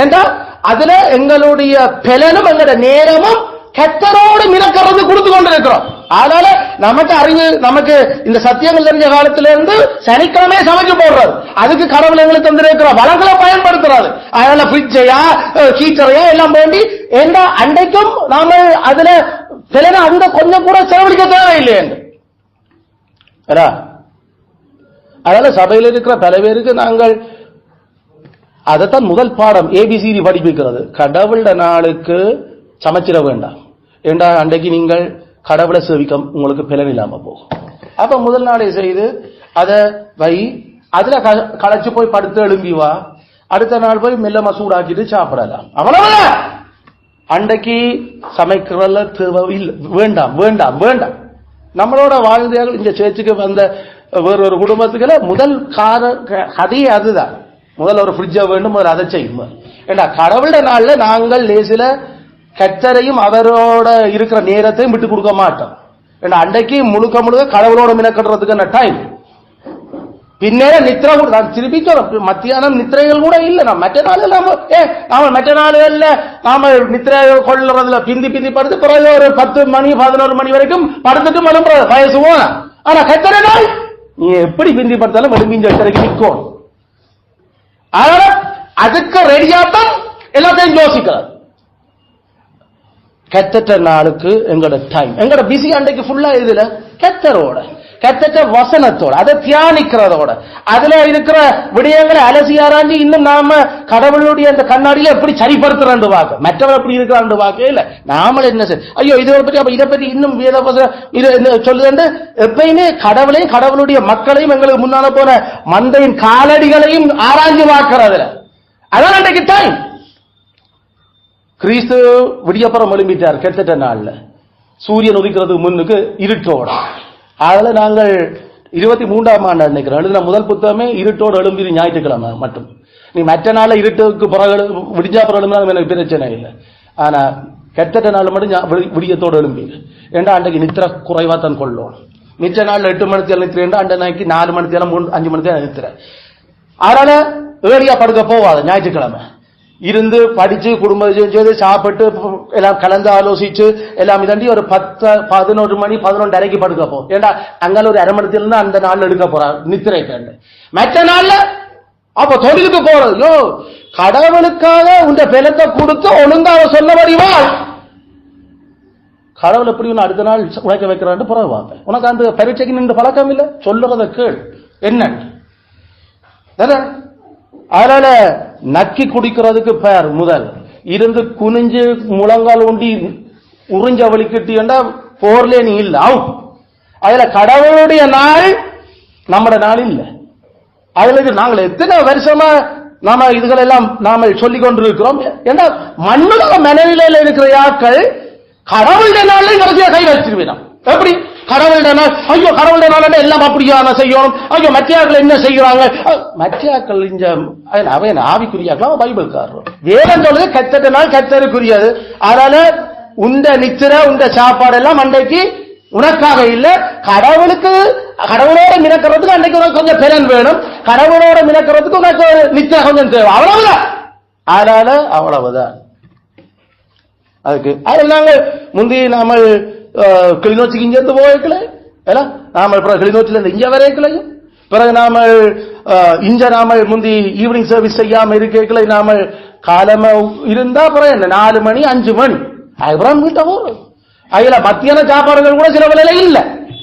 ஏண்டா அதுல எங்களுடைய பலனும் எங்களோட நேரமும் கெட்டரோடு மினக்கிறது கொடுத்து கொண்டிருக்கிறோம். அதனால நமக்கு அறிவு, நமக்கு இந்த சத்தியங்கள் தெரிஞ்ச காலத்துல இருந்து சனிக்கிழமையே சமைச்சு போடுறாரு. அதுக்கு கடவுள் எங்களுக்கு தந்திருக்கிற வளங்களை பயன்படுத்துறாரு. அதனால ஃப்ரிட்ஜையா ஹீட்டரையா எல்லாம் வேண்டி ஏண்டா அன்றைக்கும் நாம அதுல சில அங்க கொஞ்சம் கூட செலவழிக்க தேவையில்லை. அதனால சபையில் இருக்கிற பல பேருக்கு நாங்கள் அதைத்தான் முதல் பாடம் ஏபிசிடி படிப்பிக்கிறது. கடவுள நாளுக்கு சமைச்சிட வேண்டாம். ஏண்டா அன்றைக்கு நீங்கள் கடவுளை சேவிக்க உங்களுக்கு பலன் இல்லாம போகும். அப்ப முதல் நாளை செய்து அதை வை, அதுல களைச்சு போய் படுத்து எழும்பி வா, அடுத்த நாள் போய் மெல்ல மசூடாக்கிட்டு சாப்பிடலாம். அவ்வளவுதான். அன்றைக்கு சமைக்கிறதுல வேண்டாம் வேண்டாம் வேண்டாம். நம்மளோட வாழ்ந்தார்கள் இந்த சேர்ச்சுக்கு வந்த வேறொரு குடும்பத்துக்குள்ள முதல் கதையே அதுதான். முதல்ல ஒரு ஃப்ரிட்ஜை வேண்டும், ஒரு அதை செய்யும். ஏண்டா கடவுள நாள்ல நாங்கள் லேசில கர்த்தரையும் அவரோட இருக்கிற நேரத்தையும் விட்டு கொடுக்க மாட்டோம். ஏன்னா அன்றைக்கு முழுக்க முழுக்க கடவுளோட மினக்கட்டுறதுக்கு டைம். பின்னேற நித்திரை கூட நான் திருப்பி மத்தியானம் நித்திரைகள் கூட இல்லை. நான் மற்ற நாள் நாம மற்ற நாளுகள்ல நாம நித்திரை கொள்ளுறதுல பிந்தி பிந்தி படுத்து பிறகு ஒரு 10 மணி 11 மணி வரைக்கும் படுத்துட்டு மனம் வயசு போனா. ஆனா கர்த்தரை நாள் நீ எப்படி பிந்தி படுத்தாலும் விரும்பி எட்டரைக்கு நிற்கும். அதனால அதுக்கு ரெடியாத்தான் எல்லாத்தையும் யோசிக்கிறார். கர்த்தர் நாளுக்கு எங்களோட டைம், எங்களோட பிஸி அன்றைக்கு ஃபுல்லா இதுல கர்த்தரோட கர்த்தர் வசனத்தோட அதை தியானிக்கிறதோட அதுல இருக்கிற விடயங்களை அலசி ஆராய்ச்சி இன்னும் நாம கடவுளுடைய அந்த கண்ணாடியில எப்படி சரிப்படுத்துறாண்டு வாக்க, மற்றவர் எப்படி இருக்கிறாண்டு வாக்க இல்ல. நாமள என்ன செய்ய ஐயோ இதை பற்றி அப்ப இதை பற்றி இன்னும் இது சொல்லுது. எப்பயுமே கடவுளையும் கடவுளுடைய மக்களையும் எங்களுக்கு முன்னால போன மந்தையின் காலடிகளையும் ஆராய்ச்சி பார்க்கிறதுல அதான் அன்றைக்கு டைம். கிறிஸ்து விடியப்புறம் எழும்பிட்டார் கெட்ட நாள்ல, சூரியன் உதிக்கிறதுக்கு முன்னுக்கு இருட்டோட. அதுல நாங்கள் 23ஆம் ஆண்டு நினைக்கிறோம் எழுதின முதல் புத்தகமே இருட்டோடு எழும்பி ஞாயிற்றுக்கிழமை மட்டும். நீ மற்ற நாள இருட்டுக்கு பிறகு விடிஞ்சா பிறகு எழுந்தாலும் எனக்கு பிரச்சனை இல்லை. ஆனா கெட்ட நாள் மட்டும் விடியத்தோடு எழும்பி. ஏண்டா அன்றைக்கு நித்திர குறைவா தான் கொள்ளும். மிச்ச நாள் 8 மணிக்கு நித்திரேன், அண்டை நாய்க்கு 4 மணிக்கு 5 மணிக்கு நித்திர. அதனால ஏழியா படுக்க போவாது. ஞாயிற்றுக்கிழமை இருந்து படிச்சு குடும்பம் செய்து சாப்பிட்டு எல்லாம் கலந்து ஆலோசிச்சு எல்லாம் இதாண்டி ஒரு 10 11 மணி 11:30 படுக்க போ. ஏண்டா அங்கால ஒரு 1/2 மணி நேரம் அந்த நாள்ல எடுக்க போறா நித்திரை. மற்ற நாள்ல அப்ப தொழிலுக்கு போறது. யோ கடவுளுக்காக உங்க பலத்தை கொடுத்து ஒழுங்காக சொன்னபடி வாழ். கடவுள் எப்படி அடுத்த நாள் உழைக்க வைக்கிறான்னு புறவாங்க. உனக்கு அந்த பரீட்சைக்கு நின்று பழக்கம் இல்லை, சொல்லுறத கேள் என்ன. அதனால நக்கி குடிக்கிறதுக்கு பேர் முதல் இருந்து குனிஞ்சு முழங்கால் ஊண்டி உறிஞ்ச வலிக்கிட்டா போர்லே நீ இல்ல அவுட். அதுல கடவுளுடைய நாள் நம்மட நாள் இல்ல. அதுல நாங்கள் எத்தனை வருஷமா நாம இதுகள் எல்லாம் நாம சொல்லிக் கொண்டிருக்கிறோம். ஏன்னா மண்ணுல மனநிலையில இருக்கிற யாக்கள் கடவுளுடைய நாள்ல கடைசியா கை வச்சிருவேன். எப்படி கடவுளுடைய நாள்? ஐயோ கடவுளுடைய நாள் எல்லாம் அப்படியான செய்யணும். ஐயோ மத்தியாக்கள் என்ன செய்யறாங்க? மத்தியாக்கள் அவன் ஆவிக்குரியாக்கலாம் பைபிள்காரர் வேதம் சொல்லுது கத்தட்ட நாள் கத்தருக்குரியது. அதனால உண்ட நித்திர உண்ட சாப்பாடு எல்லாம் அன்றைக்கு உனக்காக இல்ல, கடவுளுக்கு கடவுளோட மினக்கிறதுக்கு அன்றைக்கு உனக்கு கொஞ்சம் பலன் வேணும், கடவுளோட மினக்கிறதுக்கு உனக்கு நித்திர கொஞ்சம் தேவை, அவ்வளவுதான். அதனால அவ்வளவுதான். அதுக்கு அதில் நாங்கள் முந்தி நாம கிளிநொச்சிக்கு இங்க இருந்து போய்க்கல, நாம கிளிநொச்சில இருந்து இங்க வரைக்கலையும், பிறகு நாம இங்க நாம முந்தி ஈவினிங் சர்வீஸ் செய்யாம இருக்கல, நாம காலமா இருந்தா அப்புறம் என்ன 4 மணி 5 மணி அதுக்கப்புறம் வீட்டை போறோம். அதுல மத்தியான சாப்பாடுகள் கூட சில வேலை இல்ல.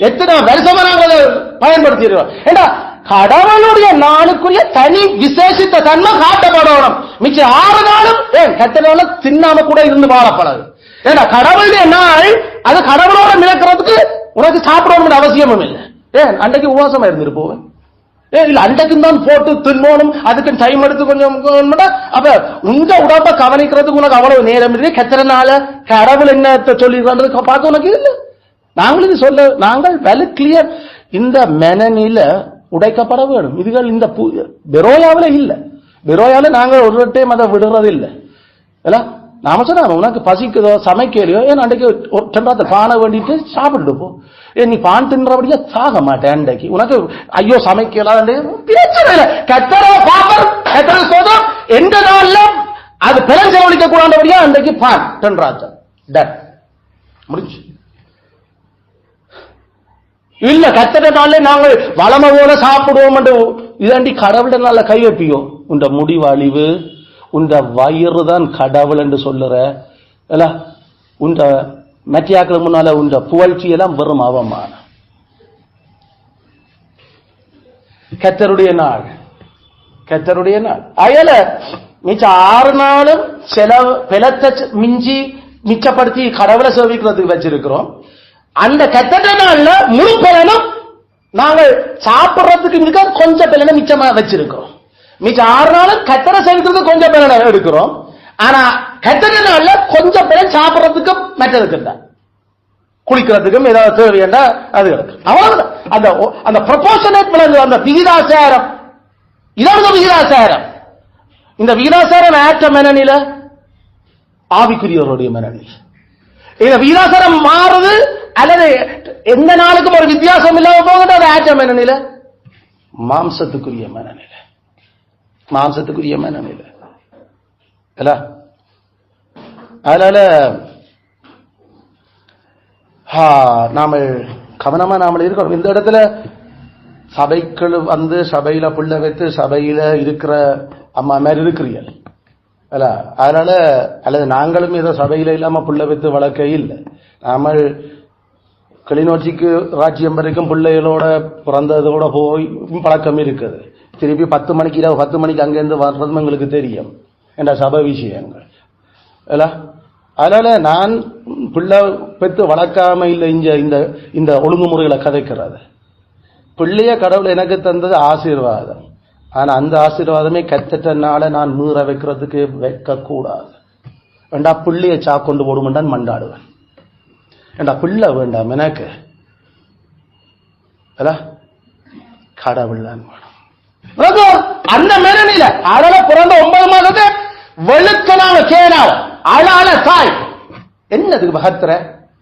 எத்தனை வருஷமா நாங்கள் பயன்படுத்திடுவோம். ஏண்டா கடவுளுடைய நாளுக்குரிய தனி விசேஷித்த தன்மை காட்டப்படணும். மிச்சம் 6 நாளும் கட்டணால தின்னாம கூட இருந்து வாழப்படாது. ஏன்னா கடவுளுடைய நாள் அது கடவுளோட மிளக்கிறதுக்கு உனக்கு சாப்பிடணும் அவசியமும் இல்லை. அன்றைக்கு உபவாசமா இருந்துட்டு போவேன். இல்ல அன்றைக்கும் தான் போட்டு தின்னோணும், அதுக்கு டைம் எடுத்து கொஞ்சம். அப்ப உங்க உடம்ப கவனிக்கிறதுக்கு உனக்கு அவ்வளவு நேரம் இல்லை. கத்திரனால கடவுள் என்ன சொல்லிடுறது பார்க்க உனக்கு இல்லை. நாங்களும் சொல்ல நாங்கள் வெல் கிளியர். இந்த மெனனில உடைக்கப்பட வேணும். இதுகள் இந்த பெரோயாவில இல்ல. பெரோயால நாங்கள் ஒரு டைம் அதை விடுறது இல்லை. நாம சொன்ன உனக்கு பசிக்குதோ சமைக்கலையோ, ஏன் அன்றைக்கு ஒரு பானை வேண்டிட்டு சாப்பிட்டு போ. நீ பான் தின்றபடியா சாக மாட்டேன். அன்றைக்கு உனக்கு ஐயோ சமைக்கலாம் பிரச்சனை இல்லை. கத்தரோ பாப்பர் கத்தர சோதம் எந்த நாள்ல அது பிறன் செலவழிக்க கூடாதபடியா அன்றைக்கு பான் தின்றாச்ச டன் முடிஞ்சு. இல்ல கத்தட நாள்ல நாங்கள் வளம போல சாப்பிடுவோம் என்று இதாண்டி கடவுள நாள்ல கை வைப்பியோ உண்ட முடிவழிவு உண்ட வயிறு தான் கடவுள் என்று சொல்லுற இல்ல உண்ட மெட்டியாக்கள் முன்னால உண்ட புகழ்ச்சி எல்லாம் வெறும் அவமானம். கத்தருடைய நாள் கத்தருடைய நாள் அயல மிச்சம் 6 நாளும் செலவு பெலத்தை மிஞ்சி மிச்சப்படுத்தி கடவுளை சேவிக்கிறதுக்கு வச்சிருக்கிறோம். அந்த கத்தட நாள்ல முழு பலனும் நாங்கள் சாப்பிடுறதுக்கு மிக கொஞ்சம் பலனை மிச்சமா வச்சிருக்கிறோம். மிச்சம் 6 நாளும் கத்தரை சேவிக்கிறதுக்கு கொஞ்சம் பலனை எடுக்கிறோம். ஆனா கத்தட நாள்ல கொஞ்சம் பலன் சாப்பிடுறதுக்கு மற்றதுக்கு இல்லை, குளிக்கிறதுக்கும் ஏதாவது தேவையா அது இருக்கு. அவ்வளவுதான். அந்த அந்த ப்ரொபோர்ஷனேட் பலன், அந்த விகிதாசாரம், இதான் விகிதாசாரம். இந்த விகிதாசாரம் ஏற்ற மனநிலை ஆவிக்குரியவருடைய மனநிலை. இந்த விகிதாசாரம் மாறுது அல்லது எந்த நாளுக்கும் ஒரு வித்தியாசம் இல்லாம போகுது, அது ஏற்ற மனநிலை மாம்சத்துக்குரிய மனநிலை. மாம்சத்துக்குரிய மனநிலை. அதனால நாம கவனமா நாம இருக்கணும். இந்த இடத்துல சபைகள் வந்து சபையில புள்ள வைத்து சபையில இருக்கிற அம்மா மாதிரி இருக்கிறீர்கள். அதனால அல்லது நாங்களும் ஏதோ சபையில இல்லாம புள்ள வைத்து வளர்க்க இல்லை. நாம கிளிநொச்சிக்கு ராஜ்யம் வரைக்கும் பிள்ளைகளோட பிறந்ததோட போய் பழக்கம் இருக்குது. திருப்பி 10 மணிக்கு இரவு 10 மணிக்கு அங்கிருந்து வர்றதும் எங்களுக்கு தெரியும் என்ற சபை விஷயங்கள். அதனால நான் பிள்ளை பெற்று வளர்க்காம இல்லை இந்த ஒழுங்குமுறைகளை கதைக்கிறது. பிள்ளைய கடவுள் எனக்கு தந்தது ஆசீர்வாதம். ஆனா அந்த ஆசீர்வாதமே கத்தட்டனால நான் மீற வைக்கிறதுக்கு வைக்க கூடாது. வேண்டா பிள்ளைய கொண்டு போடுமென்றான் மண்டாடுவேன். ஏண்டா பிள்ளை வேண்டாம் எனக்கு, கடவுள் தான் அந்த மேல. அதனால பிறந்த 9 மாதத்தை வெளுக்கனால கேனாவ அழால தாய் என்னதுக்கு பகத்திர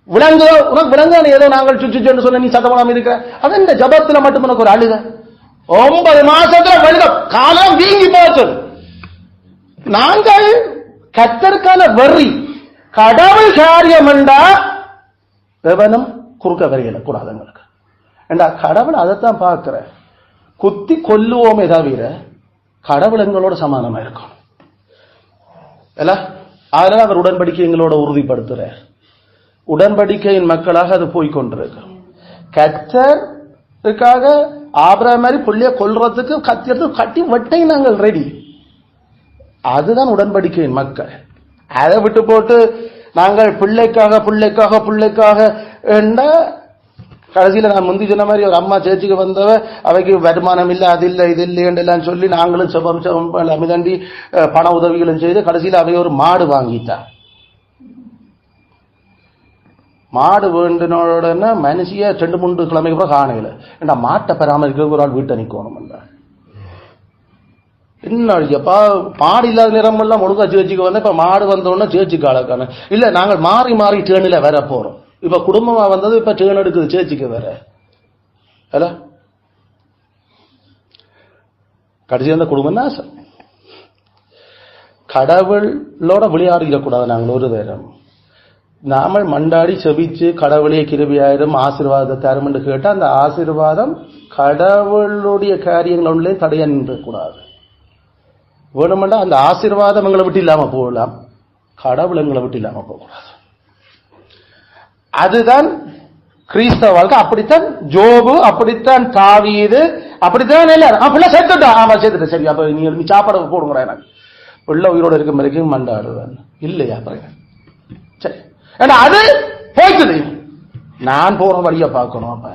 விலங்கு உனக்கு விலங்கான ஏதோ நாங்கள் சுற்றி சொன்ன நீ சத்தமாம இருக்கிற அது இந்த ஜபத்துல மட்டும் உனக்கு ஒரு அழுக. 9 மாசத்துல வெளுக காலம் வீங்கி போச்சு. நாங்கள் கத்தற்கான வெறி கடவுள் காரியம் என்றா எவனும் குறுக்க வரையில கூடாது எங்களுக்கு. ஏண்டா கடவுள் அதைத்தான் பார்க்கிற. குத்தி கொல்லுவோமே தவிர கடவுள் எங்களோட சமானமா இருக்கும். அதனால அவர் உடன்படிக்கை எங்களோட உறுதிப்படுத்துறார். உடன்படிக்கையின் மக்களாக அது போய்கொண்டிருக்கிறோம். கர்த்தருக்காக ஆபிரகாம் மாதிரி புள்ளைய கொல்றதுக்கு கட்டி வெட்டை நாங்கள் ரெடி. அதுதான் உடன்படிக்கையின் மக்கள். அதை விட்டு போட்டு நாங்கள் பிள்ளைக்காக கடைசியில நான் முந்தி சொன்ன மாதிரி ஒரு அம்மா சேர்ச்சிக்கு வந்தவ அவைக்கு வருமானம் இல்லை, அது இல்லை, இது இல்லை என்றெல்லாம் சொல்லி நாங்களும் செபம் அமிதாண்டி பண உதவிகளும் செய்து கடைசியில் அவை ஒரு மாடு வாங்கிட்டா. மாடு வேண்டினோடனே மனுஷிய 2-3 கிழமைக்கு அப்புறம் காணையில ஏண்டா மாட்டை பராமரிக்க ஒரு ஆள் வீட்டை நிற்கணும். என்னப்பா மாடு இல்லாத நேரம் எல்லாம் ஒழுங்கா சேர்ச்சிக்கு வந்தேன். இப்ப மாடு வந்தோடனே சேர்ச்சிக்கு ஆளக்கான இல்ல. நாங்கள் மாறி மாறி டேர்னில வர போறோம். இப்ப குடும்பமா வந்தது, இப்ப டேர்ன் எடுக்குது சேர்ச்சிக்கு வேற. கடைசி அந்த குடும்பம் தான் கடவுளோட விளையாடிடக்கூடாது. நாங்கள் ஒரு நேரம் நாமல் மண்டாடி செபிச்சு கடவுளே கிருபையாயிரம் ஆசீர்வாதத்தை தரும் என்று கேட்டால் அந்த ஆசீர்வாதம் கடவுளுடைய காரியங்கள் ஒன்றிலே தடையா நின்று கூடாது. வேணுமெண்டா அந்த ஆசீர்வாதம் எங்களை விட்டு இல்லாம போகலாம், கடவுள் எங்களை விட்டு இல்லாம போகக்கூடாது. அதுதான் கிறிஸ்தவ வாழ்க்கை. அப்படித்தான் ஜோபு, அப்படித்தான் தாவீது, அப்படித்தான் எல்லாரும் பிள்ளை சேர்த்துட்டா. ஆமா சேர்த்துட்டேன். சரி அப்ப நீ சாப்பாடு போடுங்க. எனக்கு பிள்ளை உயிரோடு இருக்கும் வரைக்கும் மண்டாடுவேன் இல்லையா? சரி ஏன்னா அது போய்க்குது. நான் போற வழிய பார்க்கணும். அப்ப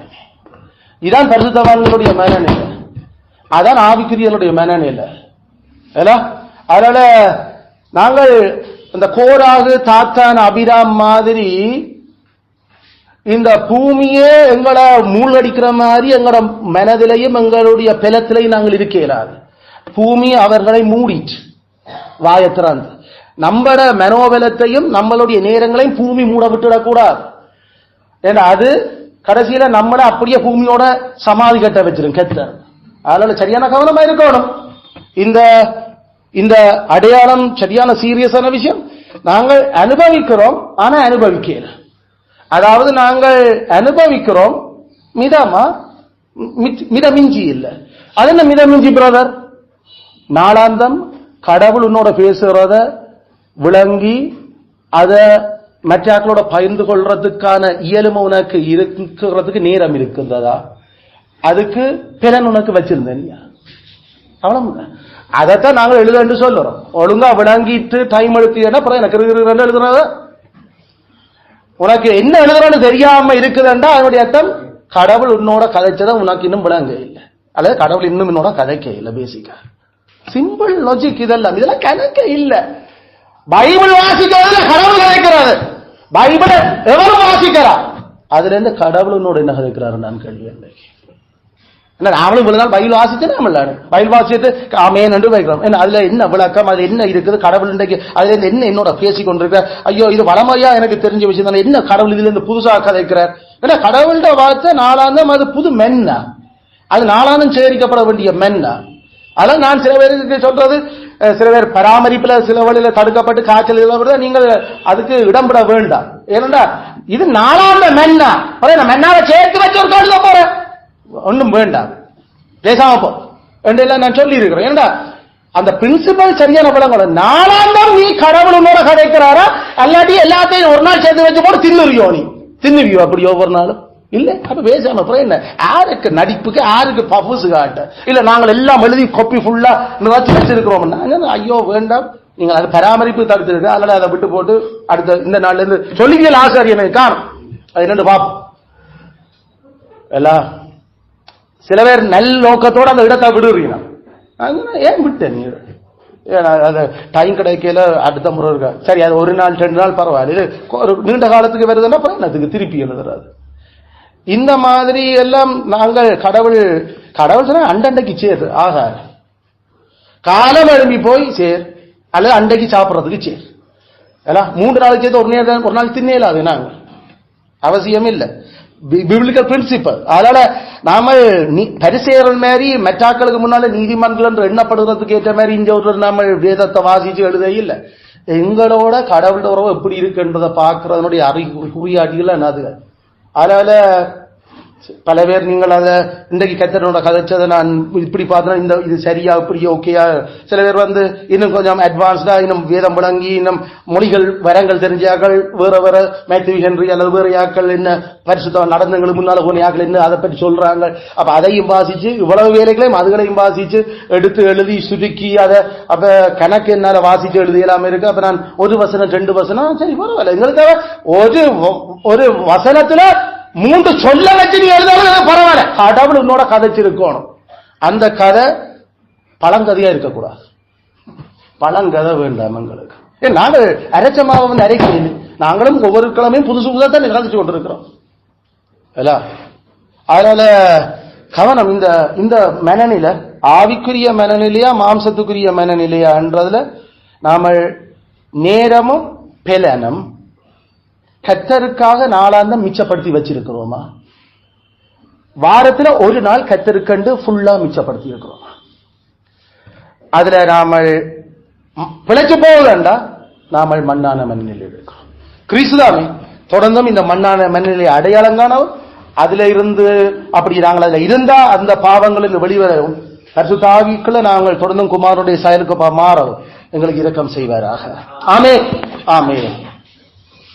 இதான் பரிசுத்தவான்களுடைய மனநிலை, அதான் ஆவிக்குரியர்களுடைய மனநிலை. அதனால நாங்கள் இந்த கோராகு தாத்தான் அபிராம் மாதிரி இந்த பூமியே எங்களை மூழ்கடிக்கிற மாதிரி எங்களோட மனதிலையும் எங்களுடைய பலத்திலையும் நாங்கள் இருக்க இயலாது. பூமி அவர்களை மூடிட்டு வாயத்திறந்து நம்மட மனோபலத்தையும் நம்மளுடைய நேரங்களையும் பூமி மூட விட்டுடக்கூடாது. ஏன்னா அது கடைசியில நம்மள அப்படியே பூமியோட சமாதி கட்ட வச்சிரும் கெத்தர். அதனால சரியான கவனமா இருக்கணும். இந்த அடையாளம் சரியான சீரியஸான விஷயம். நாங்கள் அனுபவிக்கிறோம், ஆனா அனுபவிக்கல. அதாவது நாங்கள் அனுபவிக்கிறோம், மிதமா மிதமிஞ்சி இல்ல. அது என்ன மிதமிஞ்சி பிரதர்? நாளாந்தம் கடவுள் உன்னோட பேசுறத விளங்கி அத மற்றாக்களோட பகிர்ந்து கொள்றதுக்கான இயலுமை உனக்கு இருக்கிறதுக்கு நேரம் இருக்குதா? அதுக்கு பிறன் உனக்கு வச்சிருந்தேன். அவ்வளவு. அதைத்தான் நாங்கள் எழுத சொல்லுறோம். ஒழுங்கா விளங்கிட்டு டைம் எடுத்தீங்கன்னா அப்புறம் எனக்கு எழுதுறத உனக்கு என்ன எழுதுறன்னு தெரியாம இருக்குதுன்றா அதனுடைய அர்த்தம் கடவுள் உன்னோட கதைச்சதை உனக்கு இன்னும் விளங்க இல்லை, அல்லது கடவுள் இன்னும் என்னோட கதைக்க இல்லை. பேசிக்கா சிம்பிள் லாஜிக் இதெல்லாம். இதெல்லாம் கணக்க இல்ல. பைபிள் வாசிக்கிறதுல கடவுள் கதைக்கிறாரு. பைபிளை எவரும் வாசிக்கிறா, அதுல இருந்து கடவுள் உன்னோட என்ன கதைக்கிறாரு நான் கேள்வி. என்ன நாமளும் இவ்வளவு நாள் பைபிள் வாசிச்சு பைபிள் வாசிட்டு ஆமேன் என்று வைக்கிறோம். அதுல என்ன விளக்கம், அது என்ன இருக்குது கடவுள் இன்றைக்கு அதுல இருந்து என்ன என்னோட பேசி கொண்டிருக்க? ஐயோ இது வளமையா எனக்கு தெரிஞ்ச விஷயம் தானே, என்ன கடவுள் இதுல இருந்து புதுசா கதைக்கிறார்? ஏன்னா கடவுள்கிட்ட வார்த்தை நாளாந்தம் அது புது மென்னா, அது நாளாந்தம் சேகரிக்கப்பட வேண்டிய மென்னா. அதான் நான் சில பேருக்கு சொல்றது, சில பேர் பராமரிப்புல சில வழியில தடுக்கப்பட்டு காய்ச்சல் நீங்கள் அதுக்கு இடம்பெற வேண்டாம். ஏனென்றா இது நாளாந்த மென்னா, மென்னாவை சேர்த்து வச்சு ஒரு கழுத போற ஒன்றும் வேண்டாம், பேசாம போ என்றெல்லாம் நான் சொல்லி இருக்கிறேன். ஏன்டா அந்த பிரின்சிபல் சரியான படங்கள். நாளாந்தம் நீ கடவுள் உன்னோட கதைக்கிறாரா, அல்லாட்டி எல்லாத்தையும் ஒரு நாள் சேர்த்து வச்சு போட்டு தின்னுறியோ? நீ தின்னுவியோ அப்படி ஒவ்வொரு நாளும்? இல்ல. அப்ப பேசாம என்ன யாருக்கு நடிப்புக்கு, யாருக்கு பஃபுஸ் காட்ட இல்ல நாங்கள் எல்லாம் எழுதி காப்பி ஃபுல்லா வச்சிருக்கிறோம். ஐயோ வேண்டாம், நீங்க அதை பராமரிப்பு தடுத்திருக்க, அதனால அதை விட்டு போட்டு அடுத்த இந்த நாள்ல இருந்து சொல்லிவியல் ஆசாரியனை காணும். அது என்னன்னு பாப்போம். எல்லாம் சில பேர் நல்ல நோக்கத்தோட அந்த இடத்தை விடுறீங்க. ஏன் விட்ட நீ? டைம் கிடைக்கல, அடுத்த முறை இருக்கா சரி, அது ஒரு நாள் 2 நாள் பரவாயில்ல, ஒரு நீண்ட காலத்துக்கு வருதுன்னா அதுக்கு திருப்பி எழுதுறாரு. இந்த மாதிரி எல்லாம் நாங்கள் கடவுள் சொன்னா அண்டண்டைக்கு சேர் ஆகாது, காலம் எழுப்பி போய் சேர், அல்லது அண்டைக்கு சாப்பிட்றதுக்கு சேர். 3 நாளைக்கு சேர்த்து ஒரு நாள் தின்னேலாது நாங்க அவசியம் இல்லை. Biblical principle. அதனால நாம பரிசேயர்கள் மாதிரி மெட்டாக்களுக்கு முன்னால நீதிமன்றம் என்று எண்ணப்படுறதுக்கு ஏற்ற மாதிரி இங்க ஒரு நாம வேதத்தை வாசிச்சு எழுத இல்லை. எங்களோட கடவுளோட உறவு எப்படி இருக்குன்றதை பார்க்கறதனுடைய குறியாட்டிகள் என்னது. அதனால பல பேர் நீங்கள் அதை இன்றைக்கு கத்தரோட கதைச்சதை நான் இப்படி பார்த்தா இந்த இது சரியா இப்படி ஓகேயா, சில பேர் இன்னும் கொஞ்சம் அட்வான்ஸ்டா இன்னும் வேதம் விளங்கி இன்னும் மொழிகள் வரங்கள் தெரிஞ்சாக்கள் வேற மேத்யூ ஹென்றி அல்லது வேற யாக்கள் என்ன பரிசுத்தம் நடந்தங்களுக்கு முன்னால போன யாக்கள் என்ன அதை பற்றி சொல்றாங்க. அப்ப அதையும் வாசிச்சு இவ்வளவு வேலைகளையும் அதுகளையும் வாசிச்சு எடுத்து எழுதி சுருக்கி அதை அப்ப கணக்கு என்னால வாசிச்சு எழுதியலாம இருக்கு. அப்ப நான் ஒரு வசனம் 2 வசனம் சரி பரவாயில்ல, எங்களுக்காக ஒரு வசனத்துல 3 சொல்ல வச்சு நீ எழுதாலும் பரவாயில்ல, கடவுள் உன்னோட கதைச்சிருக்கணும். அந்த கதை பழங்கதையா இருக்கக்கூடாது, பழங்கதை வேண்டாம் எங்களுக்கு. நாங்கள் அரைச்சமாவும் அரைக்கிறீங்க, நாங்களும் ஒவ்வொரு கிழமையும் புதுசு புதுசாக நிகழ்ச்சி கொண்டிருக்கிறோம். அதனால கவனம். இந்த மனநிலை ஆவிக்குரிய மனநிலையா மாம்சத்துக்குரிய மனநிலையா என்றதுல நாம நேரமும் பெலனும் கத்தருக்காக நாளாந்தம் மிச்சப்படுத்தி வச்சிருக்கிறோமா? வாரத்துல ஒரு நாள் கத்தருக்கண்டு ஃபுல்லா மிச்சப்படுத்தி இருக்கிறோமா? அதுல நாம பிழைச்சு போவதா நாம மண்ணான மண்ணிலை இருக்கிறோம். கிறிஸ்துதாமே தொடர்ந்தும் இந்த மண்ணான மண்ணிலை அடையாளம் காணவும் அதுல இருந்து அப்படி நாங்கள் அதுல இருந்தா அந்த பாவங்களில் வெளிவரவும் பரிசுத்த ஆவிக்குள்ள நாங்கள் தொடர்ந்தும் குமாரனுடைய செயலுக்கு மாறவும் எங்களுக்கு இரக்கம் செய்வாராக. ஆமென் ஆமென்.